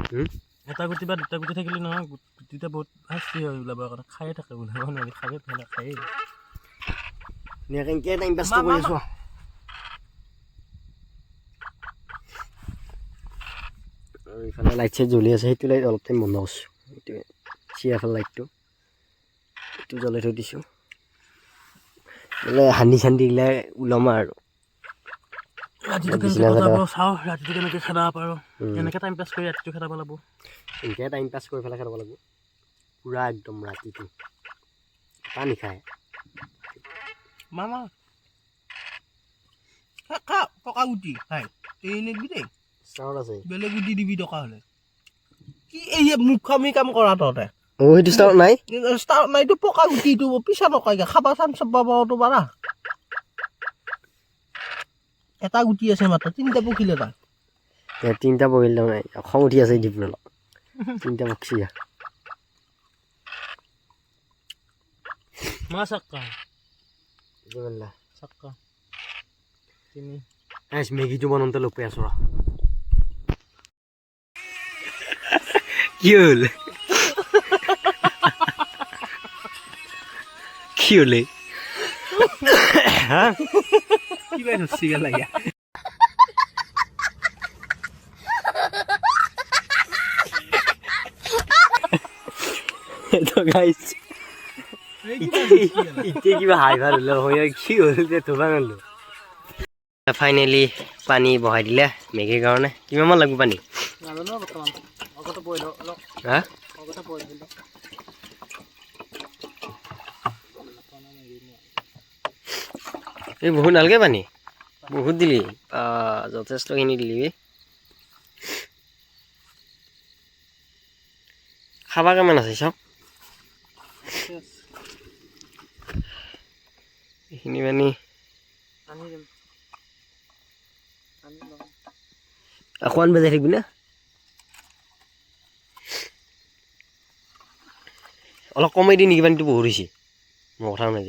এটা গুটি বা দুটা গুটি থাকিলে নহয় গুটিটা বহুত শাস্তি হয় ওলাবৰ কাৰণে খায়ে থাকে ওলাব নোৱাৰি খায়ে খায়েই ধুনীয়াকৈ এনেকৈ টাইম পাছ কৰি আছোঁ আৰু ইফালে লাইট চাইট জ্বলি আছে সেইটো লাইট অলপ টাইম বন্ধ কৰিছোঁ এইটোৱে চিয়াফাল লাইটটো এইটো জ্বলাই থৈ দিছোঁ বোলে সান্দি চান্দি গিলাই ওলাম আৰু ৰাতিটো কেনেকৈ চাওঁ ৰাতিটো কেনেকৈ খেদাব পাৰোঁ এনেকৈ টাইম পাছ কৰি ৰাতিটো খেদাব লাগিব এনেকৈ টাইম পাছ কৰি পেলাই খেদাব লাগিব পূৰা একদম ৰাতিটো পানী খায় মামা খা টকা গুটি খাই এই নিদিবি দেই চাউল আছে বেলেগ গুটি দিবি টকা হ'লে কি এই মুখামি কাম কৰা তহঁতে অঁ সেইটো ষ্টাৰ্ট নাই ষ্টাৰ্ট নাইতো পকা গুটিটো পিছা নকয়গৈ খাবা চান্স পাবতো পাৰা এটা গুটি আছে মাত্ৰ তিনিটা পকিলে তাৰ তিনিটা বহিল তাৰমানে খং উঠি আছে ডিপুৰ অলপ তিনিটা পক্ষী মা চাক্কা মেগীটো চাক্কা তিনি বনাওঁতে লগ পাই আছোঁ ৰ কি হ'ল কি হ'লে হা কিবা নচিগা লাগে তো গাইছ এতিয়া কিবা হাই ভাল হ'লে হয় কি হ'ল এতিয়া ধোবা গ'লো ফাইনেলি পানী বহাই দিলে মেগীৰ কাৰণে কিমানমান লাগিব পানী নাজানো বৰ্তমান আগতে বইল অলপ হা আগতে বইল দিলোঁ এই বহুত নালাগে পানী বহুত দিলি যথেষ্টখিনি দিলি খাবা কিমান আছে চাওক এইখিনি পানী আনি দিম অকণমান বেজাই থাকিবি না অলপ কমাই দি নেকি পানীটো বহুত হৈছে মোৰ কথা নাই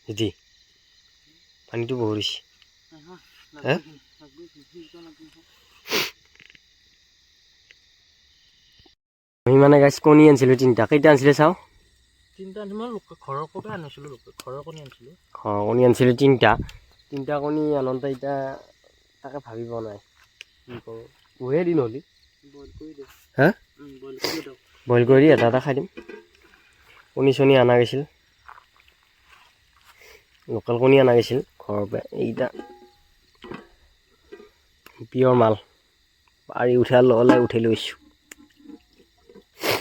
যদি পানীটো বহুত হৈছে হে আমি মানে গাইছ কণী আনিছিলোঁ 3টা। কেইটা আনিছিলে চাওঁ? তিনিটা মই ঘৰৰ পৰা আনিছিলোঁ ঘৰৰ কণী আনিছিলোঁ। কণী আনিছিলোঁ 3টা। 3টা কণী আনন্দ এতিয়া তাকে ভাবিব নাই কি কৰোঁ। পুহে দিন হ'লি বইল কৰি দিওঁ। হা বইল কৰি দিওঁ। বইল কৰি এটা এটা খাই দিম। কণী চণী অনা গৈছিল, লোকেল কণী অনা গৈছিল ঘৰৰ পৰা। এইকেইটা পিয়ৰ মাল পাৰি উঠাৰ লগে উঠাই লৈছোঁ।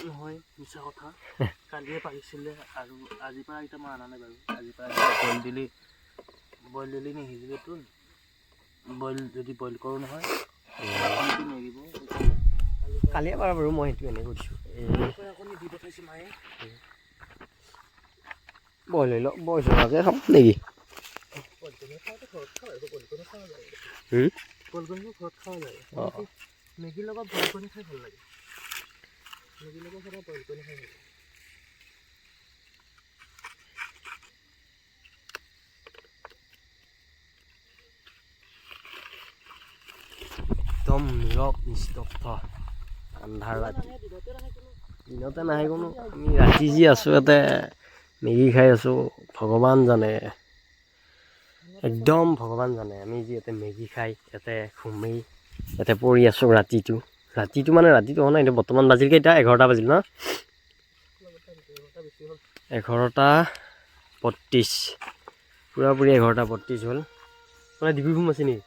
নহয় মিছা কথা, কালিয়ে পাৰিছিলে আৰু আজিৰ পৰা এতিয়া মই অনা নাই বাৰু। আজিৰ পৰা বইল দিলি নিসিজিবতো। যদি বইল কৰোঁ নহয় নেৰিব। কালি এবাৰ বাৰু মই সেইটো এনেই কৰিছোঁ। কণী দি পঠাইছে মায়ে। বইল হৈ লওক, বইল হোৱাকৈ খাম নেকি? বইল কৰি খাওঁতে ঘৰত খাওঁ আৰু বইল কৰি খাওঁ যায়। বইল কৰি ঘৰত খাওঁ যায়। মেগীৰ লগত বইল কৰি খাই ভাল লাগে। মেগীৰ লগত সদায় বইল কৰি খাই ভাল লাগে। একদম নীৰৱ নিস্তব্ধ আন্ধাৰ ৰাতি। দিনতে নাহে কোনো। আমি ৰাতি যি আছোঁ ইয়াতে মেগী খাই আছোঁ, ভগৱান জানে, একদম ভগৱান জানে। আমি যি ইয়াতে মেগী খাই ইয়াতে ঘুমি ইয়াতে পৰি আছোঁ ৰাতিটো মানে ৰাতিটো হোৱা নাই। এতিয়া বৰ্তমান বাজিল কেইটা? 11টা বাজিল ন? 11:32 পূৰাপূৰি 11:32 হ'ল। মানে ডিবি ঘুম আছে নেকি?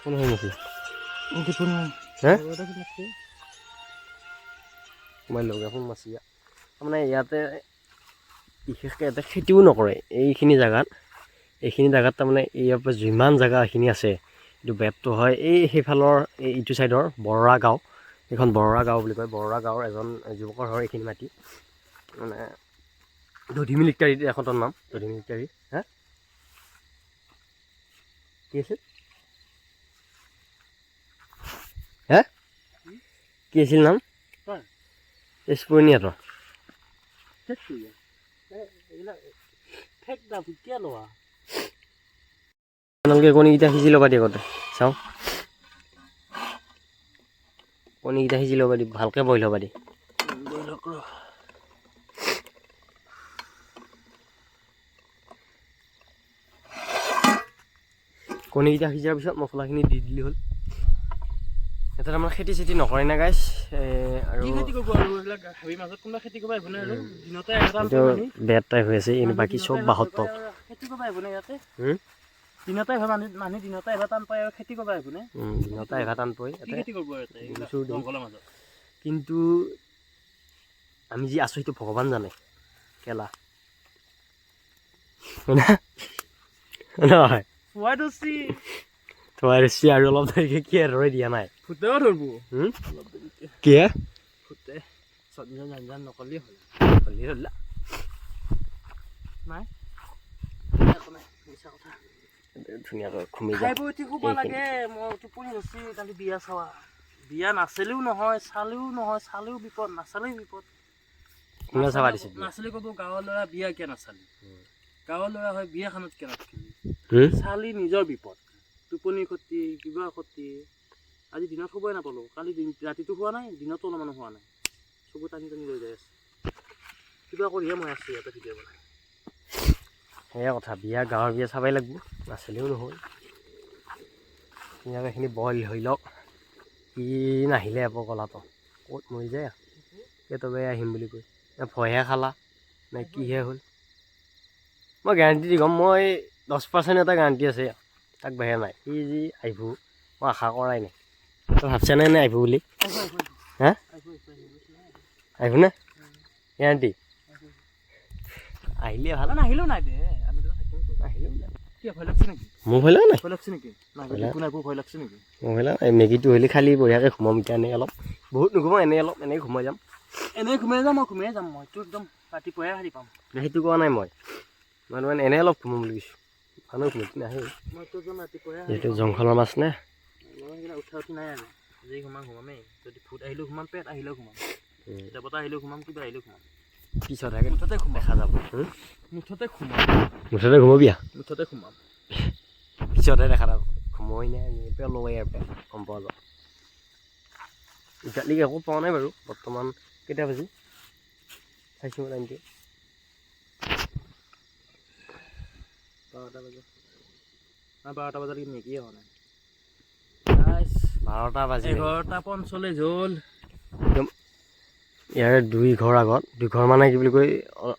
কোন সময় আছে? হে মই লগা ফোন মাছি তাৰমানে ইয়াতে বিশেষকৈ ইয়াতে খেতিও নকৰে এইখিনি জেগাত তাৰমানে ইয়াৰ পৰা যিমান জেগা এইখিনি আছে, এইটো বেপটো হয় এই সেইফালৰ এইটো ছাইডৰ বৰৰা গাঁও। এইখন বৰৰা গাঁও বুলি কয়। বৰৰা গাঁৱৰ এজন যুৱকৰ হয় এইখিনি মাটি। মানে দধি মিলিটাৰী এখনৰ নাম দধি মিলিটাৰী। হা কি আছিল? হে কি আছিল নাম? তেজপুৰণীয়াতৰ। আপোনালোকে কণীকেইটা সিজি ল'বা দি আগতে চাওঁ। কণীকেইটা সিজি ল'বা দি, ভালকৈ বইল হ'বা দি। কণীকেইটা সিজাৰ পিছত মছলাখিনি দি দিলে হ'ল। এটা তাৰমানে খেতি চেতি নকৰে না গাইছ। আৰু এইটো বেড টাইপ হৈ আছে। এনে বাকী চব বাহত তপ। খেতি কৰিব আহিব নে ইয়াতে? দিনতে আহিব মানুহ দিনতে আহিব টান পায় আৰু খেতি কৰিব আহিব নে? দিনতে আহিবা টান পায়। খেতি কৰিব ইয়াতে জংঘলৰ মাজত। কিন্তু আমি যি আছোঁ সেইটো ভগৱান জানে কেলা নহয়। তোমাৰ ৰেচি আৰু অলপ দেৰিকে কি ৰৈ দিয়া নাই ফুটেও ধৰব কি ফুটে চব্জি জান নকলি হ'ল নাই ধুনীয়াকৈ ঘুমি খাই বৈ উঠি শুব লাগে। মই টোপনি ধৰিছে কালি বিয়া চাৱা। বিয়া নাচালেও নহয়, চালেও বিপদ, নাচালেও বিপদ। কোনে চাবা দিছে? নাচালে ক'ব গাঁৱৰ ল'ৰা বিয়া কিয় নাচালি? গাঁৱৰ ল'ৰা হয় বিয়াখনত কিয় নাথাকিলি? চালি নিজৰ বিপদ। টোপনি ক্ষতি, কিবা ক্ষতি। আজি দিনত শুবই নাপালোঁ। কালি ৰাতিটো শোৱা নাই, দিনতো অলপমানো শোৱা নাই। চকু টানি টানি লৈ যাই আছে। কিবা কৰিহে মই আছোঁ ইয়াতে ভিডিঅ' বনাই। সেয়া কথা। বিয়া গাঁৱৰ বিয়া চাবাই লাগিব, নাচালেও নহয়। ধুনীয়াকৈ এইখিনি বইল হৈ লওক। সি নাহিলে আকৌ কলাটো ক'ত মৰি যায় কেতিয়াবাই আহিম বুলি কৈ। ভয়হে খালা নে কিহে হ'ল? মই গেৰাণ্টি দি ক'ম, মই 10% এটা গেৰাণ্টি আছে তাক বাহিৰ নাই। সি যি আহিব মই আশা কৰাই নাই। তই ভাবছানে নে আহিব বুলি? হা আহিব নে গেৰাণ্টি? আহিলে ভাল। নাহিলেও নাই দে, আমি আহিলেও নাই। কিয় ভয় লাগছে নেকি? মোৰ ভয় লগা নাই। ভয় লাগছে নেকি? ভয় লাগছে নেকি? মোৰ ভয় লগা নাই। মেগীটো হ'লে খালি বঢ়িয়াকৈ ঘুমাম এতিয়া এনেই অলপ। বহুত নুঘুমাওঁ, এনেই অলপ এনেই ঘুমাই যাম। এনেই ঘুমাই যাম মইতো একদম ৰাতিপুৱাই সাৰি পাম। সেইটো কোৱা নাই মই মানে এনেই অলপ ঘুমাম বুলি কৈছোঁ। মানুহ ঘুমতি নাহে মইতো একদম ৰাতিপুৱাই যিহেতু জংঘলৰ মাছ নে। উঠা উঠি নাই আৰু যি ঘুমামেই। যদি ভূত আহিলেও ঘুমাম, পেট আহিলেও ঘুমাম, দেৱতা আহিলেও ঘুমাম, কিবা আহিলেও ঘুমাম। পিছত আগে মুঠতে ঘুমাম। দেখা যাব। মুঠতে ঘুমাম। মুঠতে ঘুমাবি? মুঠতে ঘুমাম। পিছতহে দেখা নাপাব সময় নাই এতিয়া লওঁ ইয়াৰ পৰা গম পোৱা যাব এতিয়ালৈকে একো পোৱা নাই বাৰু বৰ্তমান কেইটা বাজি চাইছোঁ টাইমটো 12টা বজাত 12টা বজাত মেগীয়ে হোৱা নাই 12টা বাজি 11:45 হ'ল একদম ইয়াৰে 2 ঘৰ আগত 2 ঘৰ মানে কি বুলি কয়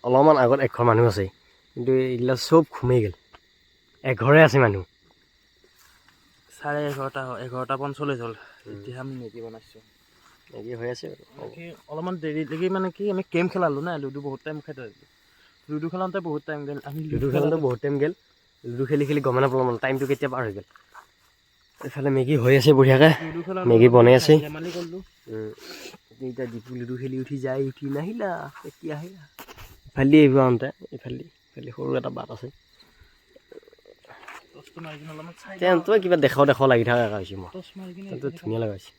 অলপমান আগত 1 ঘৰ মানুহ আছে কিন্তু এইগিলা চব ঘুমেই গ'ল এঘৰে আছে মানুহ 11:45 হ'ল এতিয়া আমি মেগী বনাইছোঁ মেগী হৈ আছে বাৰু অলপমান দেৰিলৈকে মানে কি আমি গেম খেলালোঁ না লুডু বহুত টাইম খাই থাকিলোঁ লুডু খেলাওঁতে বহুত টাইম গ'ল আমি লুডু খেলোঁতে বহুত টাইম গ'ল লুডু খেলি খেলি গমে নাপালোঁ মানে টাইমটো কেতিয়া পাৰ হৈ গ'ল এইফালে মেগী হৈ আছে বঢ়িয়াকৈ মেগী বনাই আছে ধেমালি কৰিলোঁ এতিয়া দীপু লুডু খেলি উঠি যায় উঠি নাহিলা এতিয়া আহিলা ইফালে আহিব আহোঁতে ইফালে সৰু এটা বাট আছে টচটো মাৰি কিনে অলপমান চাই তই কিবা দেখাও লাগি থকা হৈছে মই টচ মাৰি কিনে তই ধুনীয়া লগাইছে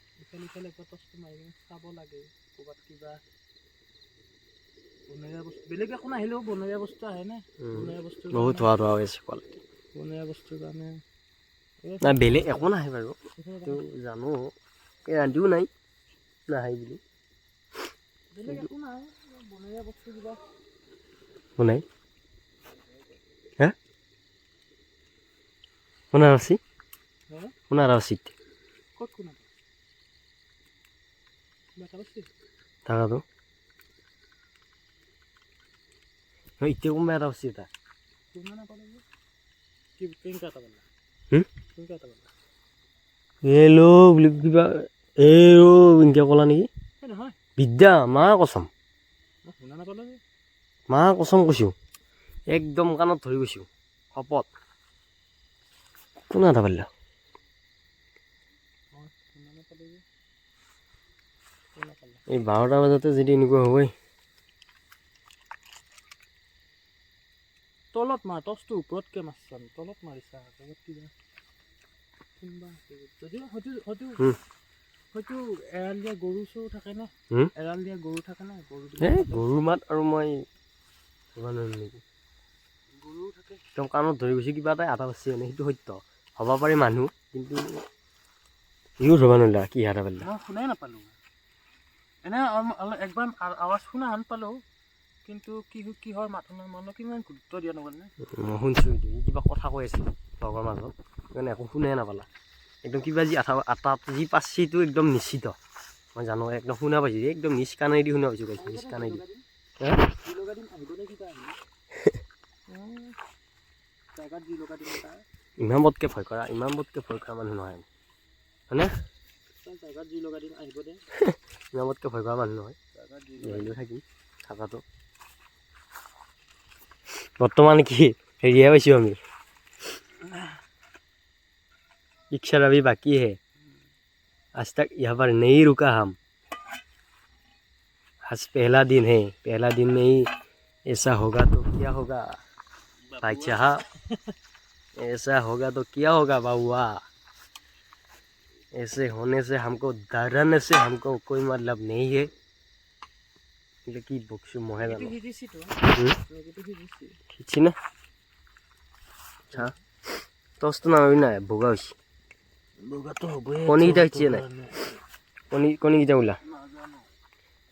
ইফালে একবাৰ টচটো মাৰি কিনে চাব লাগে ক'ৰবাত কিবা বনৰীয়া বস্তু বেলেগ একো নাহিলেও বনৰীয়া বস্তু আহেনে বনৰীয়া বস্তু বহুত ধোৱা হৈ আছে কোৱালিটি বনৰীয়া বস্তুৰ কাৰণে নাই বেলেগ একো নাহে বাৰু তো জানো এই ৰান্ধিও নাই নাহে বুলি বেলেগ একো নাই বনৰীয়া বস্তু কিবা শুনাই হা শুনাৰ আছে শুনাৰ উচিত ক'ত কোন কিবা এটা থাকাটো এতিয়া কোনোবা এটা উচিত এটা কোনা নাপালে কি কেনেকুৱা এটা পালা কেনেকুৱা এটা পালা হেল্ল' বুলি কিবা এই এনেকৈ ক'লা নেকি এই নহয় বিদ্যা মা কচম মই শুনা নাপালোঁ যে মা কচম কৈছোঁ একদম কাণত ধৰি গৈছোঁ শপত কোনে এটা পাৰিলা মই শুনা নাপালোঁ যে কোন নাপালে এই 12টা বজাতে যদি এনেকুৱা হ'বই তলত মাৰ টচটো ওপৰতকৈ মাৰছা তলত মাৰিছা তলত কিবা কোনোবা যদিও হয়তো এৰাল দিয়া গৰু চৰু থাকেনে এৰাল দিয়া গৰু থাকেনে গৰু এই গৰুৰ মাত আৰু মই ক'ব নোৱাৰিম নেকি গৰু থাকে একদম কাণত ধৰি গৈছে কিবা এটা আটা বাচি মানে সেইটো সত্য হ'ব পাৰে মানুহ কিন্তু ইও ধৰিব নোৱাৰিলা কি হাতা পাৰিলা মই শুনাই নাপালোঁ এনে একবাৰ আৱাজ শুনা হান পালোঁ কিন্তু কিহৰ মাথো মনত কিমান গুৰুত্ব দিয়া নগ'লে মই শুনিছোঁ এইটো ই কিবা কথা কৈ আছিল লগৰ মাজত সেইকাৰণে একো শুনাই নাপালা একদম কিবা যি আটাত যি পাইছে সেইটো একদম নিশ্চিত মই জানো একদম শুনা পাইছোঁ একদম নিজ কাণেদি শুনা পাইছোঁ কৈছোঁ নিজ কাণেদি ইমান বটকৈ ভয় কৰা মানুহ নহয় হয়নে ইমান বটকৈ ভয় কৰা মানুহ নহয় আহিলেও থাকিম থকাটো বৰ্তমান কি হেৰিহে পাইছোঁ আমি इच्छा अभी बाकी है आज तक यहाँ पर नहीं रुका हम आज पहला दिन है पहला दिन में ही ऐसा होगा तो क्या होगा भाई साहब ऐसा होगा तो क्या होगा बाबुआ ऐसे होने से हमको डरने से हमको कोई मतलब नहीं है लेकिन बक्सु मोहे जानो खींची ना अच्छा टस्ट ना भोगा বগাটো হ'বই কণীকেইটা সিঁচিয়ে নাই কণীকেইটা ওলা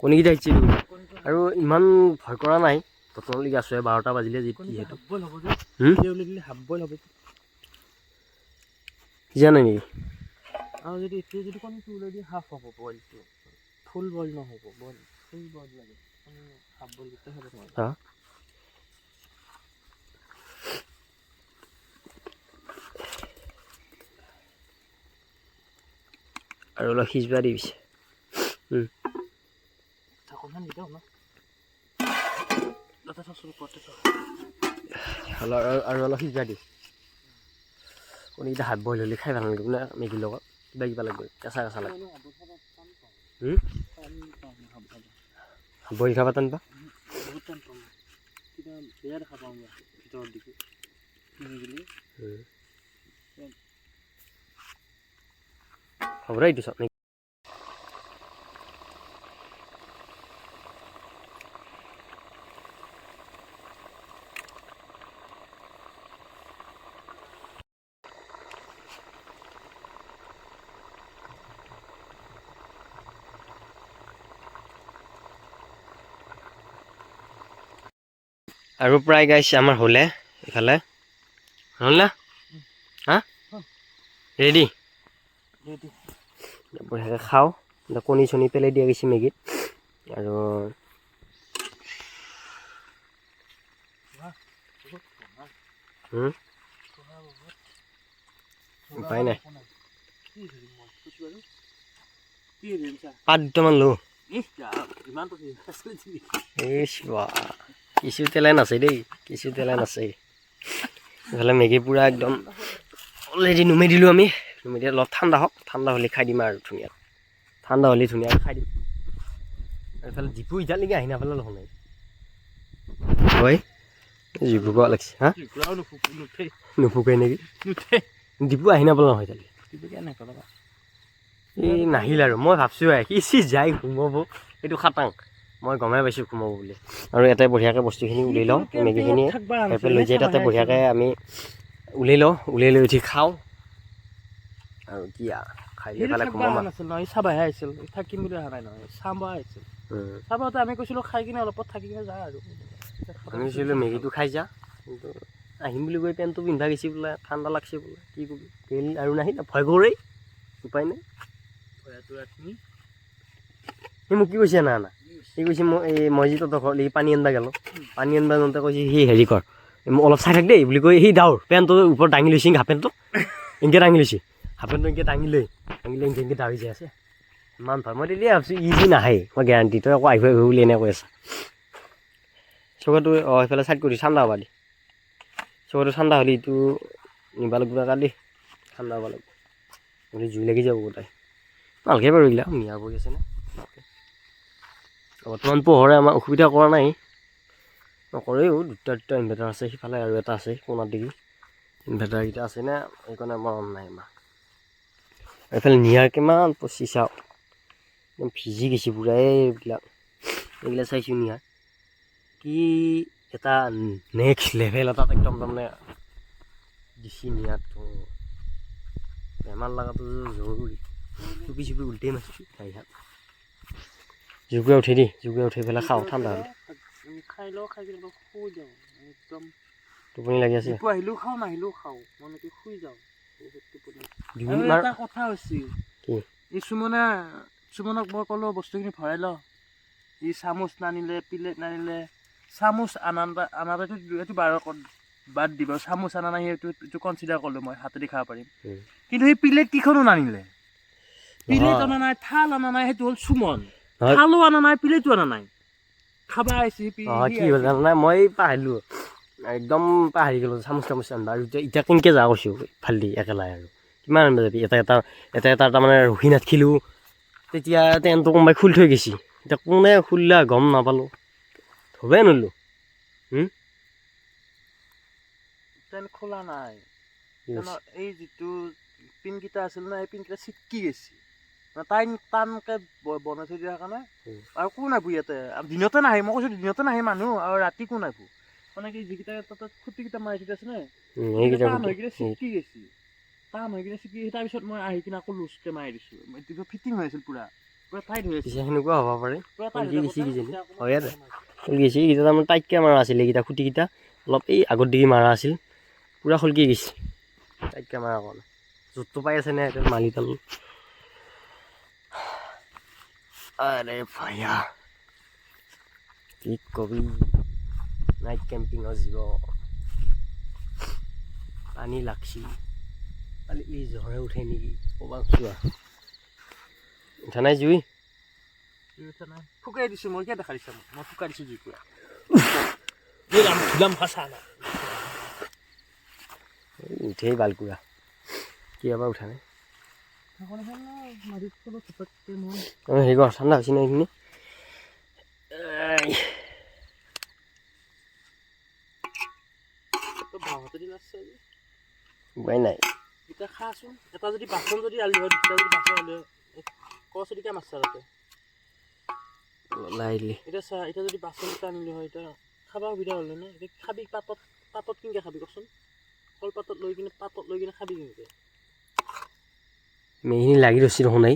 কণীকেইটা সিঁচি আৰু ইমান ভয় কৰা নাই ততলৈকে আছোঁ 12টা বাজিলে যিহেতু হাফ বইল হ'ব সিজা নাই নেকি আৰু যদি এতিয়া যদি কণীটো ওলাই দিয়ে হাফ হ'ব বইলটো ফুল বইল নহ'ব বইল ফুল বইল লাগে হাফ বইল গোটেই হ'ব হা আৰু অলপ সিজবা দি পিছে ঢাকনখন নিদিওঁ ন তাতে চাচোন ওপৰতে চাওঁ আৰু অলপ সিজবা দিওঁ কণীকেইটা হাফ বইল হ'লে খাই ভাল লাগিব না মেগীৰ লগত কিবা লাগিব কেঁচা লাগে হাফ বইল খাবা টান পা বহুত টান পাওঁ কিবা বেয়া দেখা পাওঁ মই ভিতৰত দিকে হ'ব দে এইটো চাওক আৰু প্ৰায় গাইছ আমাৰ হ'লে ইফালে হ'ল না হা ৰেডি বঢ়িয়াকৈ খাওঁ কণী চণী পেলাই দিয়া গৈছে মেগীত আৰু উপায় নাই পাত দুটামান লওঁ ইছ বা কিছু তেলাই নাছে দেই কিছু তেলাই নাছে ইফালে মেগী পূৰা একদম অলৰেডি নুমাই দিলোঁ আমি নুমাই দিয়া অলপ ঠাণ্ডা হওক ঠাণ্ডা হ'লে খাই দিম আৰু ধুনীয়াকৈ ঠাণ্ডা হ'লে ধুনীয়াকৈ খাই দিম আৰু এইফালে জিপু এতিয়ালৈকে আহি নাপালে দেখোন নাই হয় জিপু কোৱা লাগিছে হা নুফুকাই নেকি ডিপু আহি নাপালে নহয় এতিয়ালৈকে এই নাহিল আৰু মই ভাবছোঁ সি যাই ঘুমাব এইটো খাটাং মই গমেই পাইছোঁ ঘুমাব বুলি আৰু ইয়াতে বঢ়িয়াকৈ বস্তুখিনি উলিয়াই লওঁ মেগীখিনি সেইফালে লৈ যাই তাতে বঢ়িয়াকৈ আমি উলিয়াই লওঁ উলিয়াই লৈ উঠি খাওঁ আৰু কি খাই লৈ পেলাই ঘুমাম নহয় চাবাহে আহিছিল থাকিম বুলি অহা নাই নহয় চাব আহিছিল চাবতে আমি কৈছিলোঁ খাই কিনে অলপত থাকি কিনে যায় আৰু আমি কৈছিলোঁ মেগীটো খাই যা কিন্তু আহিম বুলি কৈ পেণ্টটো পিন্ধা গৈছে বোলে ঠাণ্ডা লাগছে বোলে কি ক'বি তেল আৰু নাহিল ভয় কৰেই উপায় নাই সি মোক কি কৈছে না সি কৈছে মই যি তহঁতৰ ঘৰত পানী আনিবা গ'লোঁ পানী আনিবা যাওঁতে কৈছে সি হেৰি কৰ অলপ চাই থাক দেই বুলি কৈ সি দাউৰ পেণ্টটো ওপৰত দাঙি লৈছে হাফ পেণ্টটো এনেকৈ দাঙি লৈছে হাফ পেণ্টটো এনেকৈ দাঙি লৈ এনেকৈ দাউৰি যাই আছে ইমান ভাল মই তেতিয়াই ভাবছোঁ ইজি নাহে মই গেৰাণ্টি তই আকৌ আহিব বুলি এনেকৈ কৈ আছা চকুটো সেইফালে চাইড কৰি ঠাণ্ডা হ'বা দি চকুটো ঠাণ্ডা হ'লে এইটো নিবা লাগিব কালি ঠাণ্ডা হ'ব লাগিব নহ'লে জুই লাগি যাব গোটাই ভালকৈ বাৰু এইবিলাক মিয়া কৰি আছেনে বৰ্তমান পোহৰে আমাৰ অসুবিধা কৰা নাই নকৰেও দুটা ইনভাৰ্টাৰ আছে সিফালে আৰু এটা আছে কোণাত দেখি ইনভাৰ্টাৰকেইটা আছেনে সেইকাৰণে মৰম নাই আমাৰ এইফালে নিয়াৰ কিমান পঁচি চাওঁ একদম ভিজি গৈছে পূৰা এইবিলাক চাইছোঁ নিয়াৰ কি এটা নেক্সট লেভেল এটাত একদম তাৰমানে দিছি নিয়াৰটো বেমাৰ লগাটো জৰুৰী টুপি চুপি উল্টেই মাৰিছোঁ হাত জুগুৱে উঠি দি জুগুৱে উঠি পেলাই খাওঁ ঠাণ্ডা হ'লে খাই লওঁ খাই কিনে শুই যাওঁ একদম টোপনি লাগি আছে আহিলেও খাওঁ নাহিলেও খাওঁ মই এনেকৈ শুই যাওঁ এটা কথা হৈছিল কি এই সুমনক মই ক'লোঁ বস্তুখিনি ভৰাই ল ই চামুচ নানিলে প্লেট নানিলে চামুচ আনাটো এইটো বাদ দিব চামুচ আনা নাই সেইটো কনচিডাৰ কৰিলোঁ মই হাতেদি খাব পাৰিম কিন্তু সেই প্লেট কেইখনো নানিলে প্লেট অনা নাই থাল অনা নাই সেইটো হ'ল সুমন থালো অনা নাই প্লেটো অনা নাই খাবা আহিছে কি হ'ল জানা নাই মই পাহৰিলোঁ একদম পাহৰি গ'লোঁ চামুচ আনিবা আৰু এতিয়া কেনেকৈ যা কৈছোঁ ভাল দি একেলাই আৰু কিমান আনিব যাবি এটা তাৰমানে ৰখি নাথাকিলোঁ তেতিয়া টেণ্টটো কোনোবাই খুলি থৈ গৈছে এতিয়া কোনে খুলিলা গম নাপালোঁ ধৰিবই নোৱাৰিলোঁ টেণ্ট খোলা নাই এই যিটো পিনকেইটা আছিল ন সেই পিনকেইটা চিটকি গৈছে টানকৈ বনাই থৈ দিয়াৰ কাৰণে আৰু কোন নাহিব ইয়াতে দিনতে নাহে মই কৈছোঁ দিনতে নাহে মানুহ আৰু ৰাতি কোন নাহিব মানে কি যিকেইটা তাতে খুটিকেইটা মাৰি থৈ আছে নে টান হৈ কিনে চিটকি গৈছে তাৰপিছত মই আহি কিনে আকৌ লুজকৈ মাৰি দিছোঁ এইটো ফিটিং হৈ আছিল পূৰা টাইট হৈ আছে সেনেকুৱা হ'ব পাৰে পূৰা টাইট হয় গৈছে এইকেইটা তাৰমানে টাইটকৈ মাৰা আছিল এইকেইটা খুটিকেইটা অলপ এই আগত দিগি মাৰা আছিল পূৰা খলকি গৈছে টাইটকৈ মাৰা কাৰণে জোতটো পাই আছে নে এতিয়া মালিডাল আৰে ভায়া কি কবি নাইট কেম্পিঙৰ জীৱ পানী লাগছি কালি এই জহৰে উঠে নেকি ক'বা চোৱা উঠা নাই জুই ফুকাই দিছোঁ মই কিয় দেখা দিছোঁ মই ফুকাই দিছোঁ জুই পুৰা উঠেই বালকুৰা কি এবাৰ উঠা নাই হেৰি কৰ ঠাণ্ডা হৈছে ন এইখিনি উপায় নাই এতিয়া খাচোন এটা যদি বাচন যদি আলি হয় দুটা যদি বাচন আলি হয় কচৰিকা মাছ তাতে লাইলি এতিয়া চা এতিয়া যদি বাচন এটা আনিলোঁ হয় এতিয়া খাব সুবিধা হ'ল নে এতিয়া খাবি পাতত কেনেকৈ খাবি কচোন কলপাতত লৈ কিনে খাবি কেনেকৈ মেইখিনি লাগি ৰছি দেখোন নাই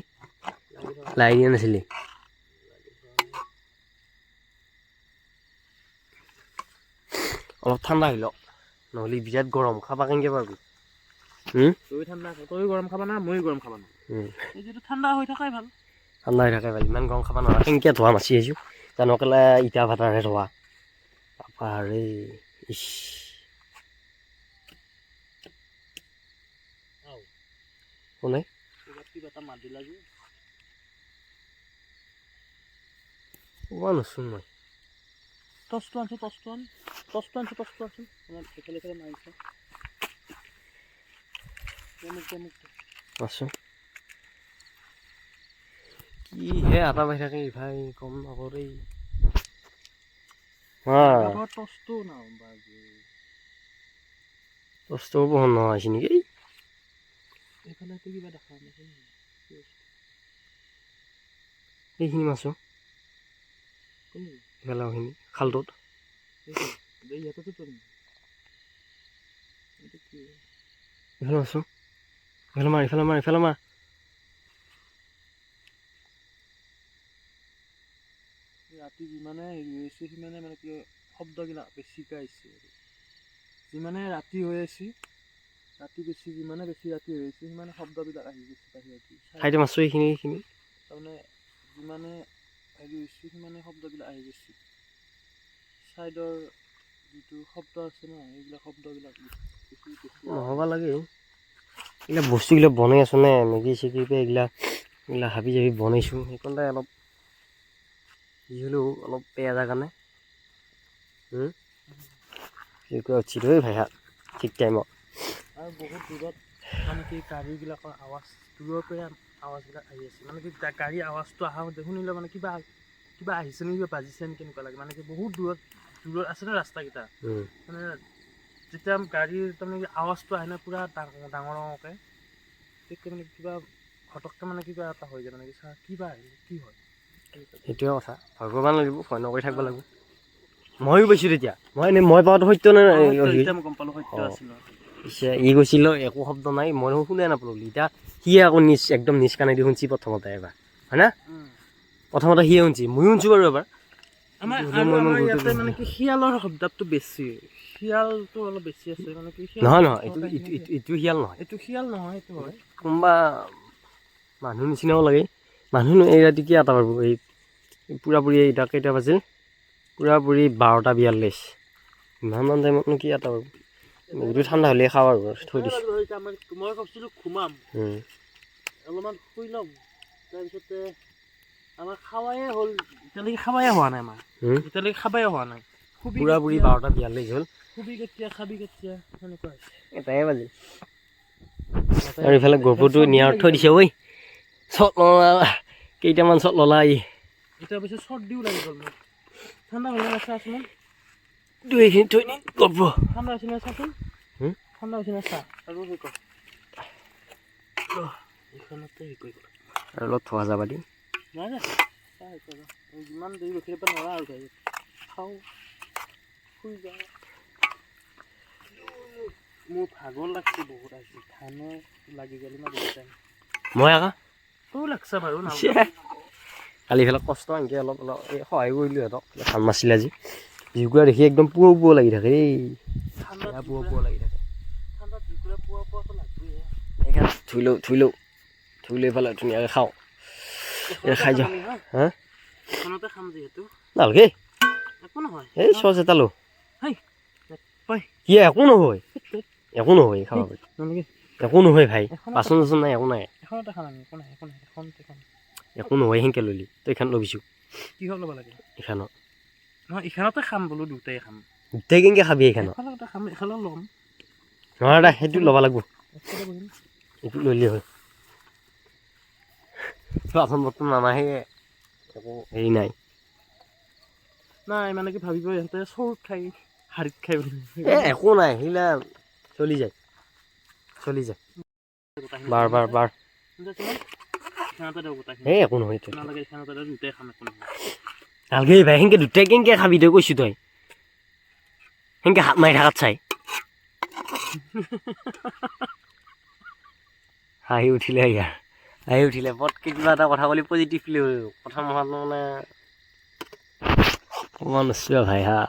লাগি দিয়া নাছিলি অলপ ঠাণ্ডা হৈ লওক নহ'লে বিৰাট গৰম খাবা কেনেকৈ পাৰবি তই ঠাণ্ডা তই গৰম খাবা না মই গৰম খাবা না এই যিটো ঠাণ্ডা হৈ থকাই ভাল ঠাণ্ডা হৈ থাকে ইমান গৰম খাব নোৱাৰা কেনেকৈ ধোৱা মাছি আহিছোঁ জানো কেলে ইটা ভাতাৰে ধোৱা বাপাৰে ইচ কোনে কিবা এটা মাত দিলা যে ক'ব নোচোন মই টচটো আনছো আমাৰ একেলগে মাৰিছে আছোঁ কিহে আটা পাই থাকে ভাই কম নকৰে টচটো নাও বাজি কষ্টও বহন নহয় নেকি এইফালে কিবা দেখা নাছিল এইখিনি মাছো এইফালেখিনি খালটোত এইফালে মাছো ইফালে মাৰ ৰাতি যিমানে হেৰি হৈছে সিমানে মানে কি শব্দবিলাক বেছিকৈ আহিছে যিমানে ৰাতি হৈ আছে যিমানে বেছি ৰাতি হৈ আছে সিমানে শব্দবিলাক আহি গৈছে বাহিৰত ঠাইতে মাছো এইখিনি তাৰমানে যিমানে হেৰি হৈছে সিমানে শব্দবিলাক আহি গৈছে ছাইডৰ যিটো শব্দ আছে ন এইবিলাক শব্দবিলাক বেছি নহ'ব লাগে এইবিলাক বস্তুবিলাক বনাই আছোঁ নে মেগী চেগী এইবিলাক হাবি জাবি বনাইছোঁ সেইকাৰণে অলপ যি হ'লেও অলপ বেয়া জেগা কাৰণে উঠি থৈ ভাই ঠিক টাইমত আৰু বহুত দূৰত মানে কি গাড়ীবিলাকৰ আৱাজ দূৰৰ পৰা আৱাজবিলাক আহি আছে মানে কি গাড়ীৰ আৱাজটো অহা শুনিলে মানে কিবা আহিছে নেকি কিবা বাজিছে নেকি কেনেকুৱা লাগে মানে কি বহুত দূৰত আছে ন ৰাস্তাকেইটা মানে যেতিয়া গাড়ীৰ তাৰমানে কি আৱাজটো আহে ন পূৰা ডাঙৰকৈ তেতিয়া মানে কিবা ঘটককৈ মানে কিবা এটা হৈ যায় মানে কি কিবা আহিলে কি হয় সেইটোৱে কথা ভগৱান লাগিব ভয় নকৰি থাকিব লাগিব ময়ো পাইছোঁ তেতিয়া মই পাওঁতে সত্য নে গম পালোঁ সত্য আছিল পিছে ই কৈছিল একো শব্দ নাই মই শুনে নাপালোঁ এতিয়া সিয়ে আকৌ একদম নিজ কাণে দি শুনছি প্ৰথমতে এবাৰ হয় না প্ৰথমতে সিয়ে শুনছি ময়ো শুনছোঁ বাৰু এবাৰ আমাৰ ইয়াতে মানে কি শিয়ালৰ শব্দটো বেছি শিয়ালটো অলপ বেছি আছে মানে কি নহয় এইটো শিয়াল নহয় এইটো শিয়াল নহয় এইটো হয় কোনোবা মানুহ নিচিনাও লাগে মানুহ এই ৰাতি কি এটা পাৰব এই পূৰাপুৰি এতিয়া কেইটা বাজিল পূৰাপুৰি 12:42 ইমানমান টাইমতনো কি এটা পাৰব মেগীটো ঠাণ্ডা হ'লে খাওঁ আৰু থৈ দিছোঁ মই ভাবছিলোঁ ঘুমাম অলপমান শুই ল'ম তাৰপিছতে আমাৰ খাৱাই হ'ল এতিয়ালৈকে খাবাই হোৱা নাই হোৱা নাই পূৰাপুৰি 12:42 হ'ল খুবি কেতিয়া খাবি কেতিয়া সেনেকুৱা হৈছে এটাই বাজিল আৰু ইফালে গপুটো নিয়াৰত থৈ দিছে ঐ চট ল'লা কেইটামান চট ল'লা এতিয়া পিছত চৰ্দিও লাগি গ'ল মোৰ ঠাণ্ডা হ'লে চাচোন এইখিনি থৈ নি গপ ঠাণ্ডা হৈছে নে চাচোন ঠাণ্ডা হৈছে নে চা আৰু সেই কৰ এইখনতে হেৰি কৰি আৰু অলপ থোৱা যাবা দি নাই যিমান দেৰি ৰখি দিব নোৱাৰা আৰু গাড়ী খাওঁ শুই যাওঁ মোৰ ভাগৰ লাগছে বহুত আজি ধানৰ লাগি গ'লে না বহুত টাইম মই আকৌ তোৰ লাগছে বাৰু কালি ইফালে কষ্ট এনেকৈ অলপ এই সহায় কৰিলোঁ সিহঁতক ধান মাছিলে আজি জুইকুৰা দেখি একদম পুৱা লাগি থাকে এই পুৱা লাগি থাকে ঠাণ্ডাত জুইকুৰা পুৱাটো লাগবই সেইকাৰণে ধুই লওঁ এইফালে ধুনীয়াকৈ খাওঁ খাই যাওঁ হা এখনতে খাম যিহেতু নালাগে একো নহয় এই চচ এটা লো পাই কি একো নহয় খাব পাৰি নালাগে একো নহয় ভাই বাচন চাচন নাই একো নাই এখনতে খাম আমি একো নাই একো নহয় সেনেকৈ ল'লি তই এইখন ল'বিছোঁ কিহত ল'ব লাগে এইখনত নহয় এইখনতে খাম বোলো দুটাই খাম দুটাই কেনেকৈ খাবি এইখনত এখনতে খাম এখনত ল'ম নহয় দা সেইটো ল'ব লাগিব একফালে বহিম এইটো ল'লি হয় বাচন বৰ্তন নানাহে একো হেৰি নাই নাই মানে কি ভাবিব ইহঁতে চৰুত খাই হাৰিত খাই বুলি একো নাই সেইগিলা চলি যায় বাৰ এই একো নহয় নালাগে এখনতে দুটাই খাম একো নহয় নালাগে ভাই সেনেকৈ দুটাই কেনেকৈ খাবি তই কৈছোঁ তই সেনেকৈ হাত মাৰি থাকাত চাই হাঁহি উঠিলে পটকৈ কিবা এটা কথা ক'লি পজিটিভলি কথা মহাত মানে ক'ব নোৱাৰিছোঁ ভাই হা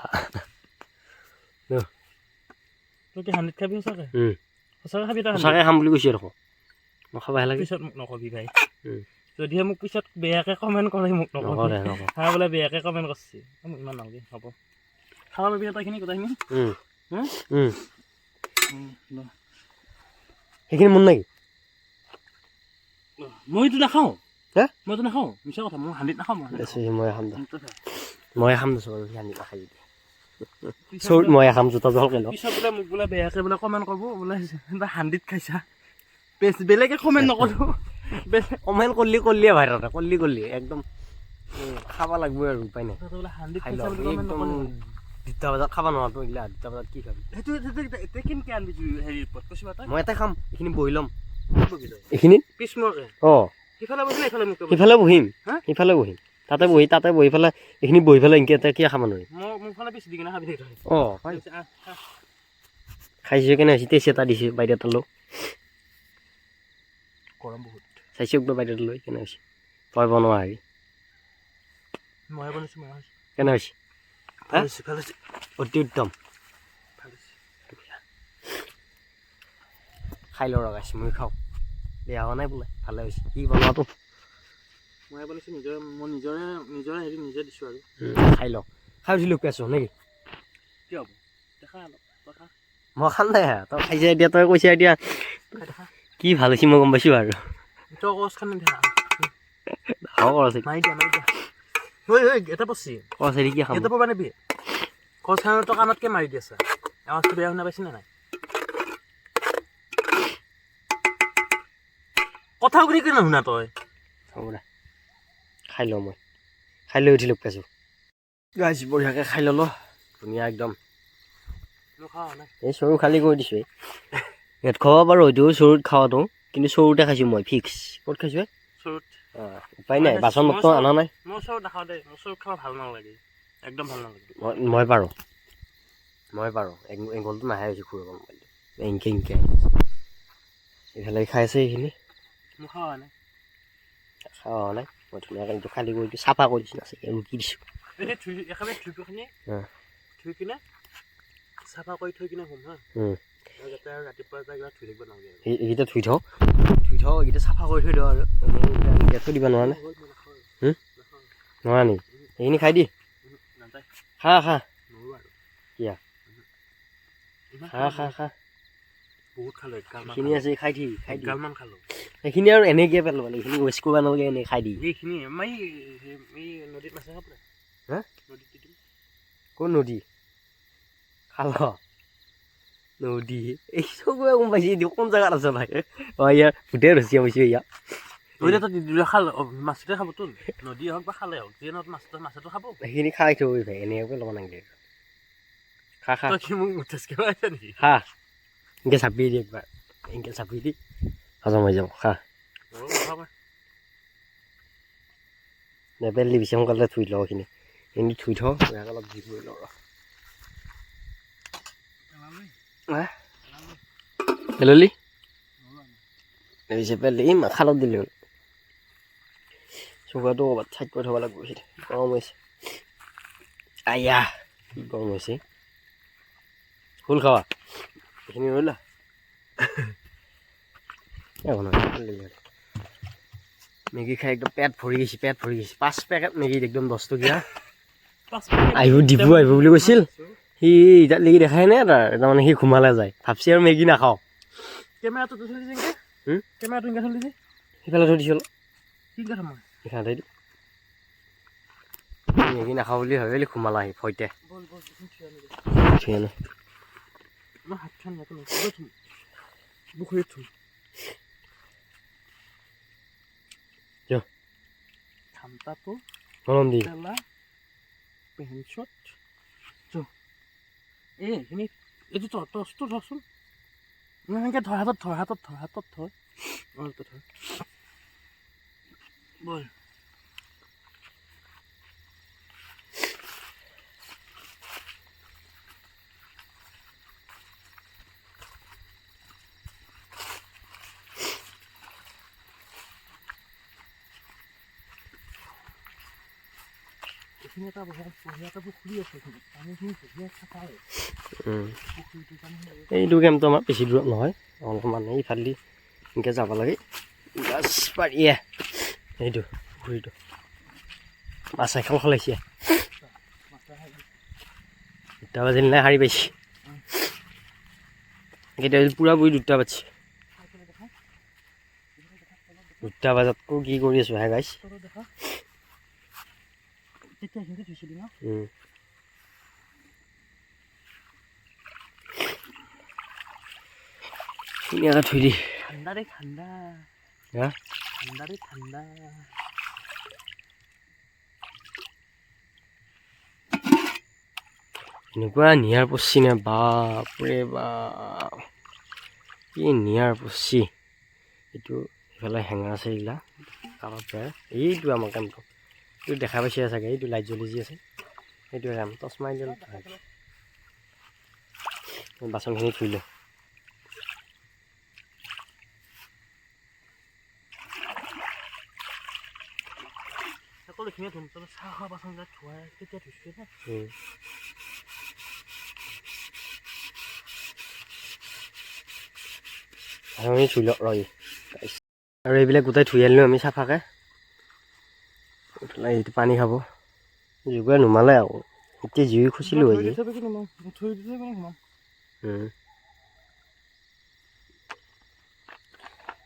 তই কি হান্দিত খাবি সঁচাকে উম। সঁচাকে খাবি তই সঁচাকৈ খাম বুলি কৈছোঁ দেখোন মই খাবহে লাগে পিছত মোক নকবি ভাই উম। যদিহে মোক পিছত বেয়াকৈ কমেণ্ট কৰে মোক নকবি নকৰে নকৰে হা বোলে বেয়াকৈ কমেণ্ট কৰিছে মোক ইমান নালাগে হ'ব খাব পাৰিবি তইখিনি গোটেইখিনি সেইখিনি মোৰ নেকি মইতো নাখাওঁ হে মইতো নাখাওঁ মিছা কথা মই হান্দিত নাখাওঁ মই খাম দে মই খাম দেচোন বাৰু আনি নাখাই চৌত মই খাম জোতা জলকৈ লওঁ পিছত বোলে মোক বোলে বেয়াকৈ বোলে কমেণ্ট কৰিব বোলে হান্দিত খাইছা বেলেগে কমেণ্ট নকৰোঁ কমেণ্ট কৰিলিয়ে ভাই তাতে কৰিলি একদম খাব লাগিবই আৰু উপায় নাই বোলে হান্দিত খাই খাইছা লওঁ বুলি কমেণ্ট একদম নকৰোঁ 2টা বজাত খাব নোৱাৰো এইগিলা 2টা বজাত কি খাবি সেইটো এতিয়া কেনেকৈ আনবি হেৰিৰ ওপৰত কৈছোঁ তই মই এটাই খাম এইখিনি বহি ল'ম বহি তই এইখিনি পিছমুৱাকৈ অঁ সিফালে বহিলে এইফালে মোক সিফালে বহিম হা? সিফালে বহিম তাতে বহি পেলাই এইখিনি বহি পেলাই এনেকৈ এটা কিয় খাব নোৱাৰিম মোৰ ফালে বেছি দি কিনে খাবি তই অঁ খাইছোঁ কেনে হৈছে টেষ্ট এটা দিছোঁ বাইদেউ এটালৈ গৰম বহুত চাইছোঁ একবাৰ বাইদেউ লৈ কেনে হৈছে তই বনোৱা হেৰি মই বনাইছোঁ কেনে হৈছে ভাল হৈছে ভাল হৈছে অতি উত্তম ভাল হৈছে খাই লওঁ ৰগাইছোঁ মই খাওঁ বেয়া হোৱা নাই বোলে ভালে হৈছে কি বনোৱাটো মই বনাইছোঁ মই নিজৰে হেৰি নিজে দিছোঁ আৰু খাই লওঁ খাই উঠিলোঁ পেছো নেকি কি হ'ব দেখা অলপ তই খা মই খাম নাই তই খাইছে এতিয়া তই কৈছে এতিয়া দেখা কি ভাল হৈছে মই গম পাইছোঁ আৰু তই কচ খানে দেখা খাওঁ কৰছে মাৰি দিয়া এটা পচি কৰছে কি খাম এটা পবা নেবি কচ খানে তই কাণতকৈ মাৰি দি আছে আৱাজটো বেয়া শুনা পাইছিনে নাই কথা বুলি কিনে শুনা তই হ'ব দে খাই লওঁ মই খাই লৈ উঠিলোঁ পেছো গাইছ বঢ়িয়াকৈ খাই ল'লোঁ ধুনীয়া একদম মই খোৱা নাই এই চৰু খালী কৰি দিছোঁ ইয়াত খোৱা বাৰু হয়তো চৰুত খাওয়াটো কিন্তু চৰুতে খাইছোঁ মই ফিক্স ক'ত খাইছোঁ চৰুত অঁ উপায় নাই বাচন বৰ্তন অনা নাই মই চৰুত নাখাওঁ দেই মোৰ চৰুত খাব ভাল নালাগে একদম ভাল নালাগে মই পাৰোঁ এংগলটো নাহে হৈছে খুৰীব মোবাইলটো এংকে এইফালে খাই আছে এইখিনি মই খোৱা নাই খাৱা নাই মই ধুনীয়াকৈ এইটো খালী কৰি দিছোঁ চাফা কৰি দিছোঁ আছে ৰুকি দিছোঁ এতিয়া একেবাৰে ধুইপিনি ধুই কিনে চাফা কৰি থৈ কিনে শুম হা যাতে আৰু ৰাতিপুৱা যাই কিবা ধুই থাকিব নালাগে এইকেইটা ধুই থওঁ এইকেইটা চাফা কৰি থৈ দিওঁ আৰু এতিয়া থৈ দিব নোৱাৰা নে নোৱাৰা নেকি এইখিনি খাই দি নাযায় খা নোৱাৰোঁ আৰু কিয়া খা বহুত খালোঁ এগালমান এইখিনি আছে খাই দি এগালমান খালোঁ সেইখিনি আৰু এনেকৈ পেলাব লাগে এইখিনি ৱেষ্ট কৰিব নালাগে এনেই খাই দি এইখিনি আমাৰ এই নদীত মাছে খাব পাৰে হা নদীত দি দিম কোন নদী খাল নদী এই চকুৱে গম পাইছে এইটো কোন জেগাত আছে ভাই অঁ ইয়াৰ গোটেই ৰচিয়া পাইছোঁ ইয়াত নদীত খাল মাছটোৱে খাবতো নদী হওক বা খালে হওক যিয়ে নহওক মাছটো খাব সেইখিনি খাই থৈ ভাই এনেকৈ ল'ব নালাগে খা তই কি মোক মুঠেচকৈ পাইছা নেকি খা এনেকৈ চাপি দি একবাৰ এনেকৈ চাপি দি হজম হৈ যাব খা নেপেল দি বেছি সোনকালে থুই লওঁ এইখিনি এইখিনি থুই থওঁ ইয়াক অলপ দি কৰি লওঁ পেললি পেলি খালত দিলি হ'ল চকুৱাটো ক'ৰবাত ছাইড কৰি থ'ব লাগিব গৰম হৈছে আয়া কি গৰম হৈছে ফুল খাৱা এইখিনি ৰ'লা মেগী খাই একদম পেট ভৰি গৈছে 5 পেকেট মেগী একদম 10 টকীয়া আহিব বুলি কৈছিল সি ইতাত লাগি দেখাই নাই তাৰমানে সি ঘুমালে যায় ভাবছি আৰু মেগী নাখাওঁ কেমেৰাটো চলিছে কেমেৰাটো এনেকৈ চলিছে সিফালে থৈ দিছোঁ কি কথা মই সেইখানে থৈ দিওঁ মেগী নাখাওঁ বুলি ভাবিলি ঘুমালা আহি ভয়তে মই হাতখন ইয়াতে থ'ম পুখুৰীত থ'ম ঠাণ্ডাটো গৰম দি পেলা পেঞ্চত এইখিনি এইটো টচটো ধৰচোন এনেকৈ ধৰ হাতত ধৰ বল ধুনীয়া এটা পুখুৰী আছে পানীখিনি ধুনীয়া চাফা হয় পুখুৰীটো কাৰণে এইটো গেমটো আমাৰ বেছি দূৰত নহয় অলপমান এইফালেদি এনেকৈ যাব লাগে গাছ পাৰিয়ে এইটো পুখুৰীটো মাছ এখন খলাইছে 2টা বাজিলে শাৰী পাইছে কেতিয়া পূৰা বুঢ়ী 2টা বাজিছে 2টা বজাতকো কি কৰি আছোঁ হে গাইছ দেখা তেতিয়া সিহঁতে থৈছিলি ন ধুনীয়াকৈ থৈ দি ঠাণ্ডা দেই ঠাণ্ডা হা ঠাণ্ডা দেই ঠাণ্ডা এনেকুৱা নিয়াৰ পচি নে বাপৰে বাপ কি নিয়াৰ পচি এইটো এইফালে হেঙা আছে এইগিলা কামত প্ৰায় এইটো আমাৰ কামটো এইটো দেখা পাইছে চাগে এইটো লাইট জ্বলি যি আছে সেইটোৱে কাম টচ মাৰি দিলোঁ বাচনখিনি ধুই লওঁ সকলোখিনিয়ে ধুম চাহ খোৱা বাচনবিলাক ধোৱাই তেতিয়া ধুইছোঁ ন আমি ধুই লওঁ ৰয় আৰু এইবিলাক গোটাই ধুই আনিলোঁ আমি চাফাকৈ এইটো পানী খাব জোগাই নুমালে আকৌ এতিয়া জুই খুচিলোঁ হৈ যায়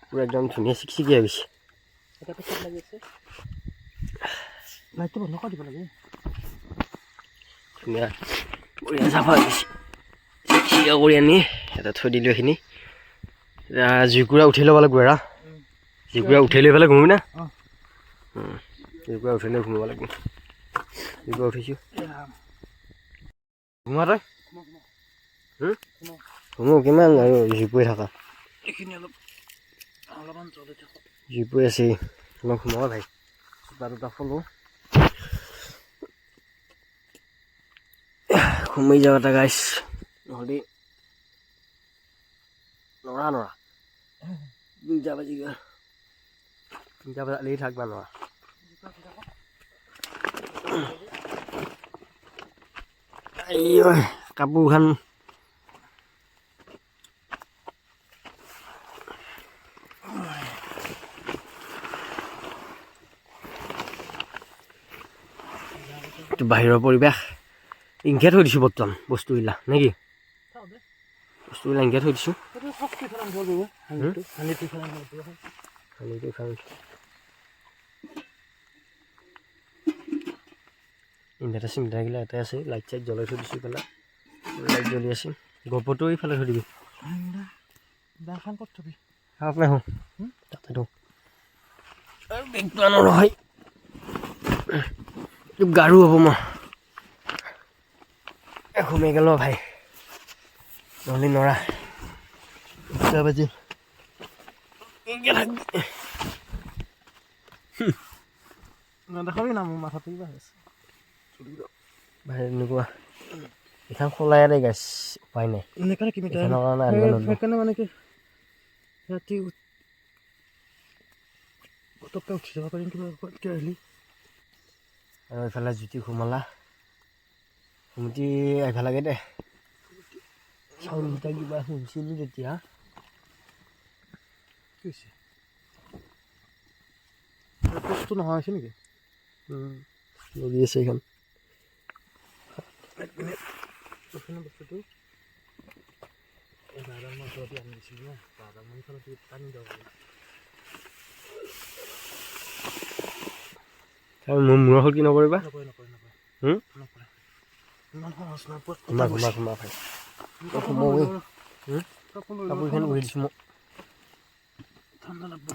পূৰা একদম ধুনীয়া চিকচিকীয়া গৈছে লাইটটো বন্ধ কৰি দিব লাগে ধুনীয়া বঢ়িয়া চাফা গৈছে চিকচিকীয়া কৰি আনি এটা থৈ দিলোঁ এইখিনি এতিয়া জুইকুৰা উঠি ল'ব লাগিব এৰা জুইকুৰা উঠাই লৈ পেলাই ঘূমি না জুইকুৰা উঠাই লৈ ঘূমিব লাগিব জুইকুৰা উঠিছোঁ ঘূমা তই ঘূমো কিমান আৰু জুইকুৱাই থাকা এইখিনি অলপমান জ্বলি থাকক জুইকুৱাই আছে অলপ ঘূমাব ভাই চোতা দুটা ফলো ঘুমাই যাওঁ এটা গাইছ নহ'লে নৰা 2টা বাজি গ'ল 3টা বজাত লাগি থাকবা নৰা কাপোৰখন এইটো বাহিৰৰ পৰিৱেশ ইনকে থৈ দিছোঁ বৰ্তমান বস্তুবিলাক নে কি বস্তুবিলাক ইনকে থৈ দিছোঁ পানীটো খাওঁ ইনভাৰ্টাৰ চিমভাৰ্টাৰগিলা এটাই আছে লাইট চাইট জ্বলাই থৈ দিছোঁ পেলাই লাইট জ্বলি আছে গপটো এইফালে থৈ দিবি দাখন ক'ত থবি আপোনাৰ হওঁ তাতে থওঁ আৰু বেগটো আনো নহয় গাৰু হ'ব মই ঘুমাই গ'ল ভাই নহ'লে নৰা 2টা বাজি নেদেখাবি না মোৰ মাথাটো কিবা হৈছে ভাই এনেকুৱা এইখন খোলাই দে গাইছ উপায় নাই এনেকৈ কিমি এইখনৰ কাৰণে আনিব নোৱাৰিলোঁ সেইকাৰণে মানে কি ৰাতি পটককৈ উঠি যাব পাৰিম কিবা ক'তকৈ আহিলি আৰু এইফালে জুতি সোমালা সুমতি আহিব লাগে দে চাউলকেইটা কিবা শুনিছিলোঁ তেতিয়া কি হৈছে বস্তু নোহোৱা হৈছে নেকি লগি আছে এইখন বস্তুটো বাদাম মই ঘৰতে আনি দিছিলোঁ ন বাদাম মই এইফালে টানি দিব মোৰ মূৰৰ সৈতে কি নকৰিবা নকৰে ইমান সহজ ঘুমা ভাই কাপোৰখন উৰি দিছোঁ মোক ঠাণ্ডা লাগব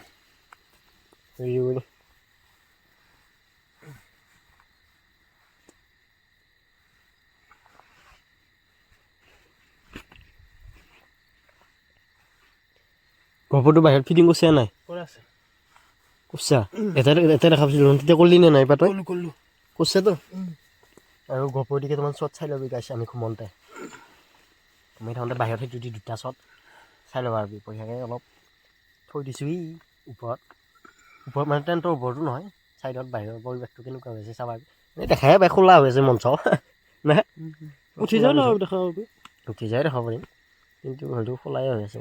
গহপুৰটো বাহিৰত ফিটিং কৰিছে নাই কৰে আছে কৰিছা এটা দেখা পাইছিলোঁ তেতিয়া কৰিলি নে নাই পা তই কৰিলোঁ কৰিছেতো আৰু গহপুৰ দি কেইটামান শ্বট চাই ল'বি গাইছে আমি ঘুমন্তে ঘুমাই থাকোঁতে বাহিৰত সেই যদি 2টা শ্বট চাই ল'বা আৰু বঢ়িয়াকৈ অলপ থৈ দিছোঁ ওপৰত মানে টেণ্টৰ ওপৰতো নহয় চাইডত বাহিৰৰ পৰিৱেশটো কেনেকুৱা হৈছে চাবা এই দেখাই পাই খোলা হৈ আছে মঞ্চ নে উঠি যাওঁ আৰু দেখা পাবি উঠি যাই দেখাব পাৰিম কিন্তু হয়তো খোলাই হৈ আছে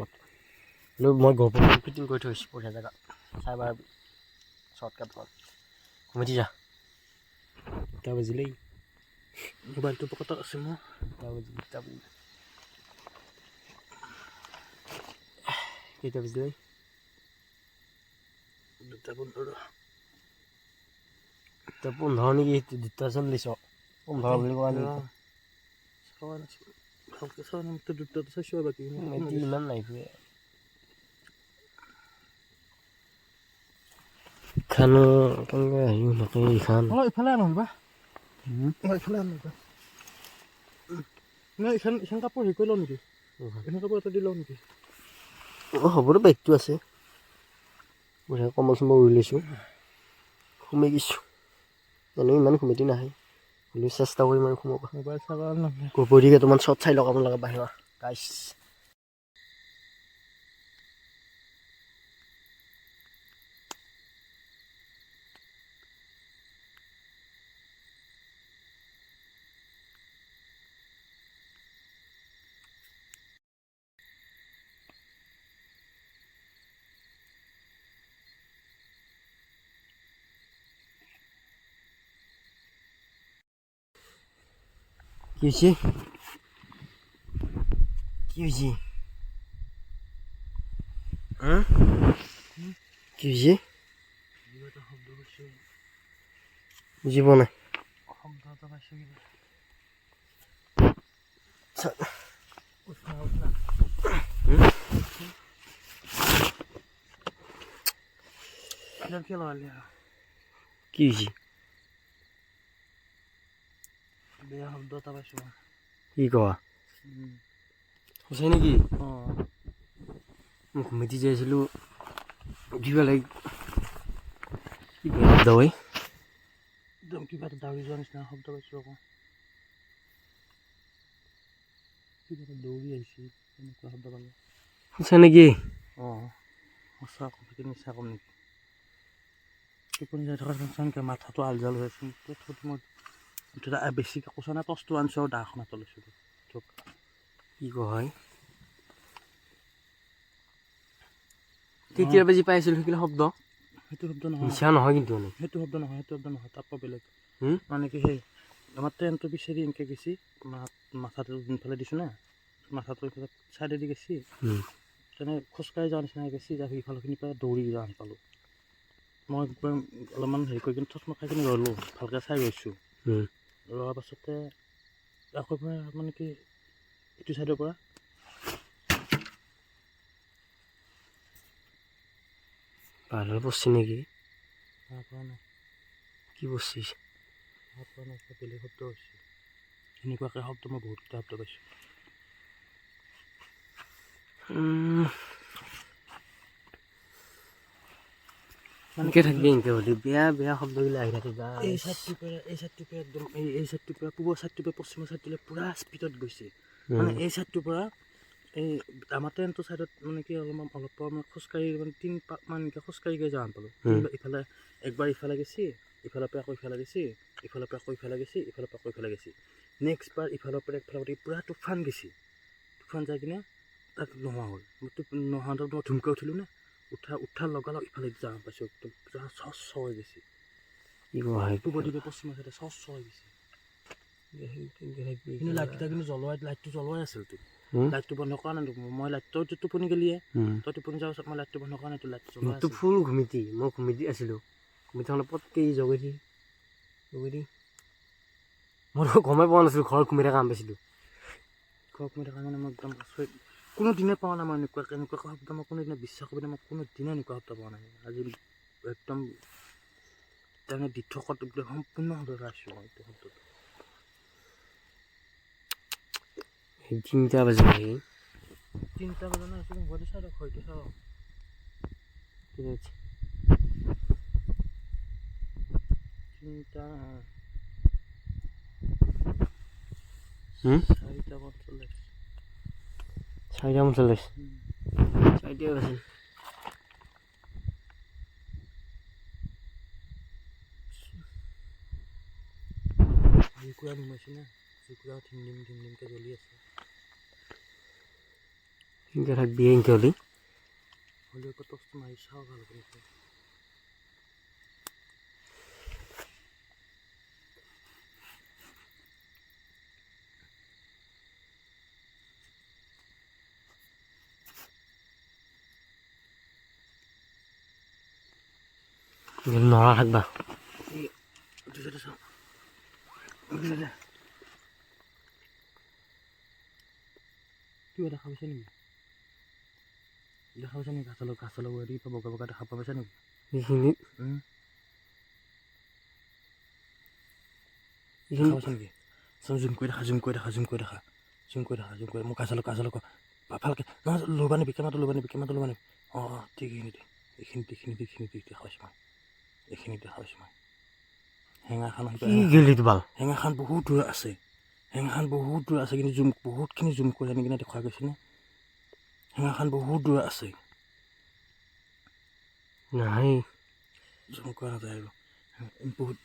কিন্তু মই গহপুৰ ফিটিং কৰি থৈছোঁ বঢ়িয়া জেগা চাই বাৰ শ্বৰ্টকাট পাম ঘুমি যা দুটা বাজিলেই মোবাইলটো পকেটত আছে মোৰ দুটা বাজিলে কেইটা বাজিলেই 2:15 এতিয়া 15 নেকি 2:40 15 বুলি কোৱা নেকি চোৱা নাছিলোঁ ভালকৈ চোৱা নাই তো 2টাত চাইছোঁ বাকী এতিয়া ইমান নাইফে খানো কেনেকৈ আহিম নকৰি খান অলপ ইফালে আনবা ইফালে আনবা নাই এইখন কাপোৰ হেৰি কৰি লওঁ নেকি এইখন কাপোৰ এটা দি লওঁ নেকি অঁ হ'বতো বাইকটো আছে বঢ়িয়া কমল চমল উৰি লৈছোঁ সোমাই গৈছোঁ এনেও ইমান সোমেটি নাহে হ'লেও চেষ্টা কৰিম আৰু সোমাব মোবাইল চাব নহয় গপৰি কেইটামান শ্বট চাই লগাব লগা বাহিৰৰ গাইছ কি হৈছে কি হৈছে কি হৈছে বুজি পোৱা নাই শব্দ এটা পাইছোঁ কি লগালি কি হৈছে বেয়া শব্দ এটা পাইছোঁ কি কোৱা সঁচাই নেকি অঁ মই ঘুমিটি যাই আছিলোঁ উঠিব লাগে কি শব্দ হয় একদম কিবা এটা দাউৰি যোৱাৰ নিচিনা শব্দ পাইছোঁ আকৌ কিবা এটা দৌৰি আহিছে এনেকুৱা শব্দ পালোঁ সঁচা নেকি অঁ সঁচা কম নেকি মিছা কম নেকি টোপনি যাই থকাৰ চানকে মাথাটো আলজাল হৈ আছে মই মুঠতে বেছিকৈ কৈছা নাই টচটো আনিছোঁ আৰু দাখন হাতত লৈছোঁ কি কোৱা হয় কেতিয়াবা যি পাই আছিলোঁ সেইবিলাক শব্দ সেইটো শব্দ নহয় মিছা নহয় কিন্তু সেইটো শব্দ নহয় তাত বেলেগ হুম মানে কি সেই আমাৰ ট্ৰেইনটো বিচাৰি এনেকৈ গেছি মাথাটো যোনফালে দিছোঁ না মাথাটো এইফালে চাইডেদি গেছি তেনে খোজকাঢ়ি যোৱাৰ নিচিনা গেছি যাই সিফালখিনিৰ পৰা দৌৰি যোৱা পালোঁ মই একদম অলপমান হেৰি কৰি কিনে থচ খাই কিনে ৰ'লোঁ ভালকৈ চাই গৈছোঁ ৰোৱাৰ পাছতে আকৌ পৰা মানে কি ইটো চাইডৰ পৰা পাহাৰৰ পৰছি নেকি পৰা নাই কি পৰছিছ পৰা নাই বেলেগ শব্দ হৈছে সেনেকুৱাকৈ শব্দ মই বহুতকেইটা শব্দ পাইছোঁ এনেকৈ থাকি এনেকৈ হ'লে বেয়া বেয়া শব্দবিলাক আহি থাকে এই চাইডটোৰ পৰা একদম এই চাইডটোৰ পৰা পূবৰ চাইডটোৰ পৰা পশ্চিমৰ চাইডটোলৈ পূৰা স্পীডত গৈছে মানে এই চাইডটোৰ পৰা এই আমাৰ ট্ৰেইনটো চাইডত মানে কি অলপ মানে খোজকাঢ়ি মানে 3 পাক মান এনেকৈ খোজকাঢ়ি গৈ যাওঁ পালোঁ ইফালে একবাৰ ইফালে গেছি ইফালৰ পৰা আকৌ ইফালে গেছি ইফালৰ পৰা আকৌ ইফালে গেছি ইফালৰ পৰা আকৌ ইফালে গেছি নেক্সট বাৰ ইফালৰ পৰা একফালে পূৰা তুফান গেছি তুফান যাই কিনে তাত নোহোৱা হ'ল নোহোৱাটো মই ধুমকৈ উঠিলোঁ নে উঠাৰ লগালগ ইফালে যাওঁ পাইছোঁ একদম পূৰা চচ হৈ গৈছে কি কোৱা হয় পূবৰ দিশে পশ্চিমৰ চাইডে চচ হৈ গৈছে কিন্তু লাইটকেইটা কিন্তু লাইটটো জ্বলোৱাই আছিল তো লাইটটো বন্ধ কৰা নাই মই লাইটটো টোপনি গেলিয়ে তই টোপনি যোৱাৰ পাছত মই লাইটটো বন্ধ কৰা নাই তো লাইটটো জ্বলোৱা মোৰতো ফুল ঘুমিটি মই ঘুমিটি আছিলোঁ ঘুমিটি হ'লে পটকৈ জগৰি মইতো গমেই পোৱা নাছিলোঁ ঘৰত ঘুমি থকা কাম পাইছিলোঁ ঘৰত ঘুমি থকা মানে মই একদম কোনো দিনে পোৱা নাই মই এনেকুৱা শব্দ মই কোনো দিনে বিশ্বাস কৰি মই কোনো দিনে এনেকুৱা শব্দ পোৱা নাই আজি একদম তাৰমানে দিঠকত একদম সম্পূৰ্ণ শব্দ পাইছোঁ মই এইটো শব্দটো 3টা বাজিলে 3টা বজা নাই তুমি ঘৰতে চাই ৰাখো এইটো চাওঁ ঠিক আছে 3টা 4টা 4:40 4টা বাজিল জুইকুৰা নুমাইছোঁ না জুইকুৰা ধিমধিমকৈ জ্বলি আছে ইনকে থাকবি ইনকে হলি হ'লেও আকৌ টৰ্চটো মাৰি চাওঁ ভাল কৰিছে নৰা থাকবা কিবা দেখা পাইছে নেকি দেখা পাইছে নেকি গাছলৰ গুৰি বগা বগা দেখা পাইছে নেকি এইখিনিত দেখা পাইছে নেকি জুম কৰি দেখা মোক গাছলৰ ভালকৈ নহয় ল'বা নিবি কেমেৰাটো ল'বা নিবি অঁ ঠিক এইখিনিত দেখা পাইছোঁ মই এইখিনিত দেখা পাইছোঁ মই হেঙাখান বহুত দূৰ আছে কিন্তু বহুতখিনি জুম কৰি আনি কিনে দেখুৱাই গৈছে নে হেঙাখান বহুত দূৰ আছে নাই জুম কৰা নাযায় আৰু বহুত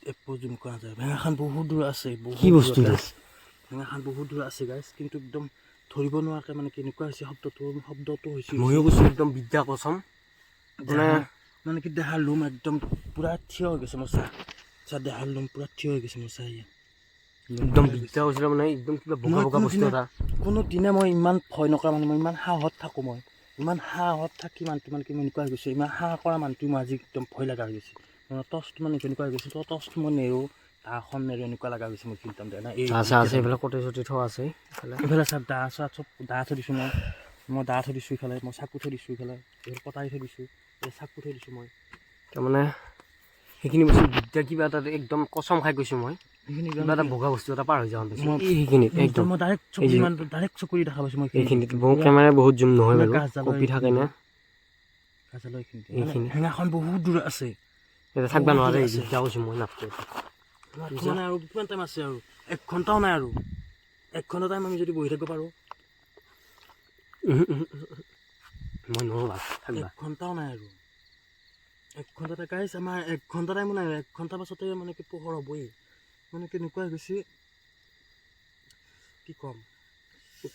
জুম কৰা নাযায় হেঙাখান বহুত দূৰ আছে কি বস্তু হেঙাখান বহুত দূৰ আছে গাইছ কিন্তু একদম ধৰিব নোৱাৰাকৈ মানে কেনেকুৱা হৈছে শব্দটো হৈছে ময়ো কৈছোঁ একদম বিদ্যা কচম মানে কি দেহাৰ লোম একদম পূৰা থিয় হৈ গৈছে মোৰ চাহ দেহাৰ লোম পূৰা থিয় হৈ গৈছে মোৰ চাহ একদম বিদ্যা কৈছিলে মানে একদম কিবা বগা বগা বস্তু এটা কোনোদিনে মই ইমান ভয় নকৰা মানুহ মই ইমান সাহত থাকোঁ মই ইমান সাহত থাকি মানুহটো মানে কি এনেকুৱা হৈ গৈছে ইমান সাহ কৰা মানুহটো মই আজি একদম ভয় লগা হৈ গৈছে টৰ্চটো মানে কেনেকুৱা হৈ গৈছে টৰ্চটো মই নেৰোঁ দাখন নেৰোঁ এনেকুৱা লগা গৈছে মোৰ ফিল্টাৰ আছে এইবিলাক কটি চটি থোৱা আছে এইফালে চাওক দা চব দা থৈ দিছোঁ মই দা থৈ দিছোঁ ইফালে মই চাকু থৈ দিছোঁ ইফালে এইফালে কটাৰী থৈ দিছোঁ চাকু থৈ দিছোঁ মই তাৰমানে সেইখিনি বস্তু বিদ্যা কিবা এটা একদম কচম খাই গৈছোঁ মই কিবা এটা বগা বস্তু এটা পাৰ হৈ যাওঁ সেইখিনিত একদম মই ডাইৰেক্ট চকুৰি দেখা পাইছোঁ মই এইখিনিত বহু কেমেৰা বহুত জুম নহয় বাৰু কপি থাকে নে এইখিনি হেঙাখন বহুত দূৰ আছে এতিয়া থাকবা নোৱাৰে বিদ্যা কৈছোঁ মই নাপটো মানে আৰু কিমান টাইম আছে আৰু 1 ঘণ্টাও নাই আৰু 1 ঘণ্টা টাইম আমি যদি বহি থাকিব পাৰোঁ মই নোৱাৰোঁ থাকবা 1 ঘণ্টাও নাই আৰু 1 ঘণ্টা গাইছ আমাৰ 1 ঘণ্টা টাইমো নাই 1 ঘণ্টা পাছতে মানে কি পোহৰ হ'বই মানে কেনেকুৱা হৈ গৈছে কি ক'ম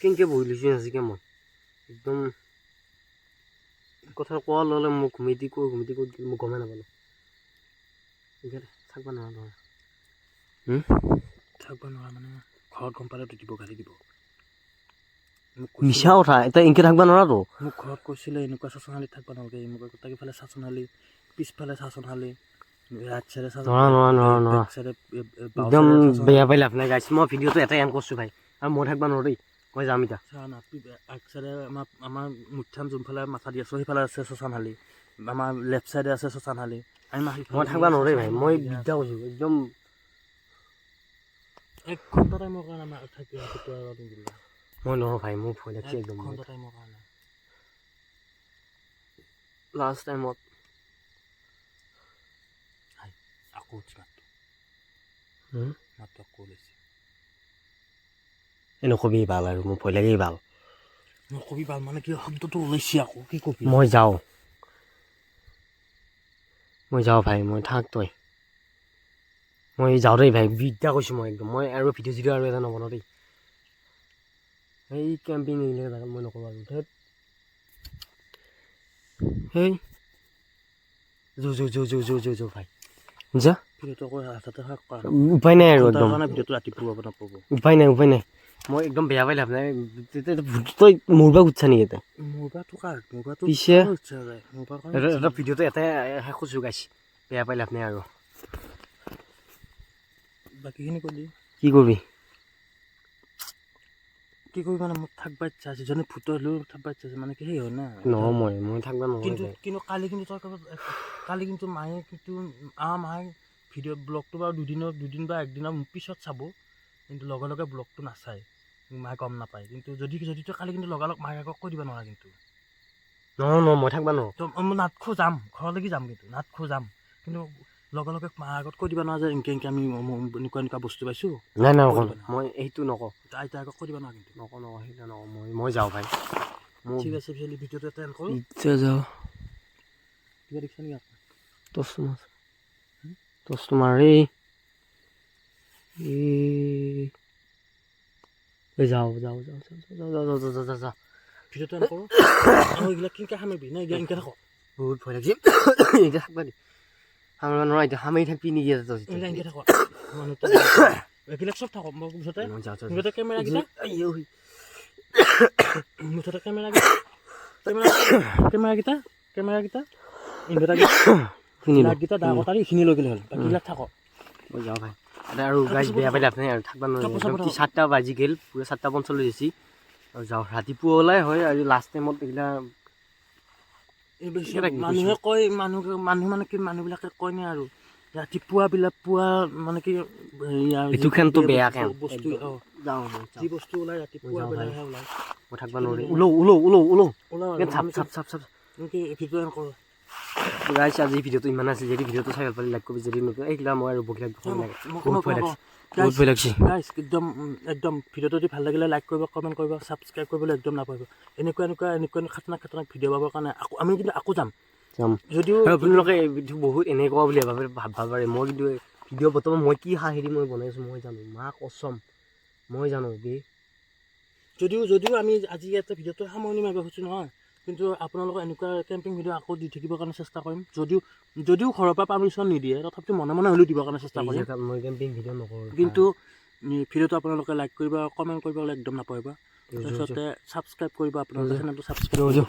কেনেকৈ বহি লৈছোঁ আজিকে মই একদম কথা কোৱা ল'লে মোক ঘুমিটি ক'ত মোক গমেই নাপালোঁ থাকবা নোৱাৰা মানে ঘৰত গম পালে দিব গালি দিব মিছা কথা এতিয়া এনেকৈ থাকবা নোৱাৰাতো মোক ঘৰত কৈছিলে এনেকুৱা চাচনশালীত থাকবা নালাগে মোক তাকিফালে চাচনশালী পিছফালে চাচনশালী ৰাইট চাইডে নোৱাৰা একদম বেয়া পাই লাভ নাই গাইছ মই ভিডিঅ'টো এটাই এণ্ড কৰিছোঁ ভাই আৰু মই থাকবা নোৱাৰোঁ দেই মই যাম এতিয়া আগ চাইডে আমাৰ মুঠান যোনফালে মাথা দি আছোঁ সেইফালে আছে শ্মশানশালী আমাৰ লেফ্ট চাইডে আছে শ্মশানশালী মই থাকবা নোৱাৰোঁ ভাই মই বিদ্যা কৈছোঁ একদম 1 ঘণ্টা টাইমৰ কাৰণে আমাৰ থাকি মই নোৱাৰোঁ ভাই মোৰ ভয় লাগিছে একদম ঘণ্টা টাইমৰ কাৰণে লাষ্ট টাইমত আকৌ উঠি মাত্ৰ আকৌ লৈছে নকবি ভাল আৰু মোৰ ভয় লাগেই ভাল নকবি ভাল মানে কি শব্দটো ওলাইছে আকৌ কি কবি মই যাওঁ ভাই মই থাক তই মই যাওঁ দেই ভাই বিদ্যা কৈছোঁ মই একদম মই আৰু ভিডিঅ' আৰু এটা নবনাওঁ দেই সেই কেম্পিং এইবিলাক জেগাত মই নকৰোঁ আৰু সেই যো ভাই বুজা উপায় নাই আৰু একদম ভিডিঅ'টো ৰাতিপুৱা নাপাব উপায় নাই মই একদম বেয়া পাই লাভ নাই তই মৰবা উঠছা নেকি এতিয়া পিছে এটা ভিডিঅ'টো এটাই শেষ কৰিছোঁ গাইছ বেয়া পাই লাভ নাই আৰু বাকীখিনি ক'লি কি কৰিবি মানে মোক থাকবা ইচ্ছা আছে যেনে ভূত হ'লেও থাকবা ইচ্ছা আছে মানে কি সেই হয় না নহয় মই থাকবা নহয় কিন্তু কালি কিন্তু মায়ে মায়ে ভিডিঅ' ব্লগটো বাৰু দুদিন বা একদিনৰ পিছত চাব কিন্তু লগে লগে ব্লগটো নাচায় মায়ে গম নাপায় কিন্তু যদি তই কালি কিন্তু লগালগ মায়ে আকৌ কৈ দিব নোৱাৰা কিন্তু নহয় মই থাকবা নোৱাৰোঁ মই নাটখো যাম ঘৰলৈকে যাম কিন্তু নাটখো যাম কিন্তু লগে লগে মাৰ আগত কৈ দিব নোৱাৰা যে এনেকৈ আমি এনেকুৱা বস্তু পাইছোঁ নাই মই সেইটো নকওঁ আইতা আগত কৈ দিব নোৱাৰা কিন্তু নকওঁ সেইটো নকওঁ মই যাওঁ ভাই ঠিক আছে ভিডিঅ'টো এটা এণ্ড কৰোঁ ইচ্ছা যাওঁ কিবা দেখিছা নেকি টচটো মাৰ এই যাওঁ যাওঁ যাওঁ যাওঁ যাওঁ যাওঁ যাওঁ যাওঁ যাওঁ ভিডিঅ'টো এনে কৰোঁ আৰু এইবিলাক কেনেকৈ সামিবি না এইবিলাক এনেকৈ থাকক বহুত ভয় লাগিছে এতিয়া থাকবা দে সামৰিব নোৱাৰা এতিয়া সামৰি থাকিবি নেকি এইবিলাক এনেকৈ থাকক মানুহটো এইবিলাক চব থাকক মই মুঠতে যাওঁ যাওঁ মুঠতে কেমেৰাকেইটা আইও মুঠতে কেমেৰাকেইটা ইনভাৰ্টাৰকেইটা শুনি লওঁ লাইটকেইটা ডাঙৰ কটাৰী এইখিনি লৈ গ'লে হ'ল বাকীবিলাক থাকক মই যাওঁ ভাই আৰু গাইজ বেয়া পাই লাভ নাই আৰু থাকবা নোৱাৰিম কি 7টা বাজি গ'ল পুৰা 7টা 45 হৈছে আৰু যাওঁ ৰাতিপুৱা ওলাই হয় আৰু লাষ্ট টাইমত এইগিলা মানুহে কয় মানুহবিলাকে কয় নে আৰু ৰাতিপুৱাবিলাক পুৱা মানে কি এইটো খেনটো বেয়া খেন বস্তু যাওঁ যি বস্তু ওলাই ৰাতিপুৱা বেলাহে ওলাই মই থাকবা নোৱাৰিম ওলও চাপ চাপ চাপ চাপ কি ভিডিঅ' এন কৰোঁ গাইজ আজি ভিডিঅ'টো ইমান আছে যদি ভিডিঅ'টো চাই ভাল পালে লাইক কৰিবি যদি নকৰি এইগিলা মই আৰু বকিলাক বহুত ভয় লাগিছে বহুত ভয় লাগিছে গাইজ একদম ভিডিঅ'টো যদি ভাল লাগিলে লাইক কৰিব কমেণ্ট কৰিব ছাবস্ক্ৰাইব কৰিবলৈ একদম নাপাহৰিব এনেকুৱা খাতনাক ভিডিঅ' পাবৰ কাৰণে আমি কিন্তু আকৌ যাম যদিও আপোনালোকে বহুত এনেকুৱা বুলি ভাবিব পাৰে মই কিন্তু ভিডিঅ' বৰ্তমান মই কি হেৰি মই বনাইছোঁ মই জানো মা কচম মই জানো বে যদিও আমি আজি ইয়াতে ভিডিঅ'টো সামৰণি মাৰিব খুজিছোঁ নহয় কিন্তু আপোনালোকৰ এনেকুৱা কেম্পিং ভিডিঅ' আকৌ দি থাকিবৰ কাৰণে চেষ্টা কৰিম যদিও ঘৰৰ পৰা পাৰ্মিশ্যন নিদিয়ে তথাপিও মনে মনে হ'লেও দিবৰ কাৰণে চেষ্টা কৰিম মই কেম্পিং ভিডিঅ' নকৰোঁ কিন্তু ভিডিঅ'টো আপোনালোকে লাইক কৰিব কমেণ্ট কৰিবলৈ একদম নাপাহৰিব তাৰপিছতে ছাবস্ক্ৰাইব কৰিব আপোনালোকে চেনেলটো ছাবস্ক্ৰাইব কৰিব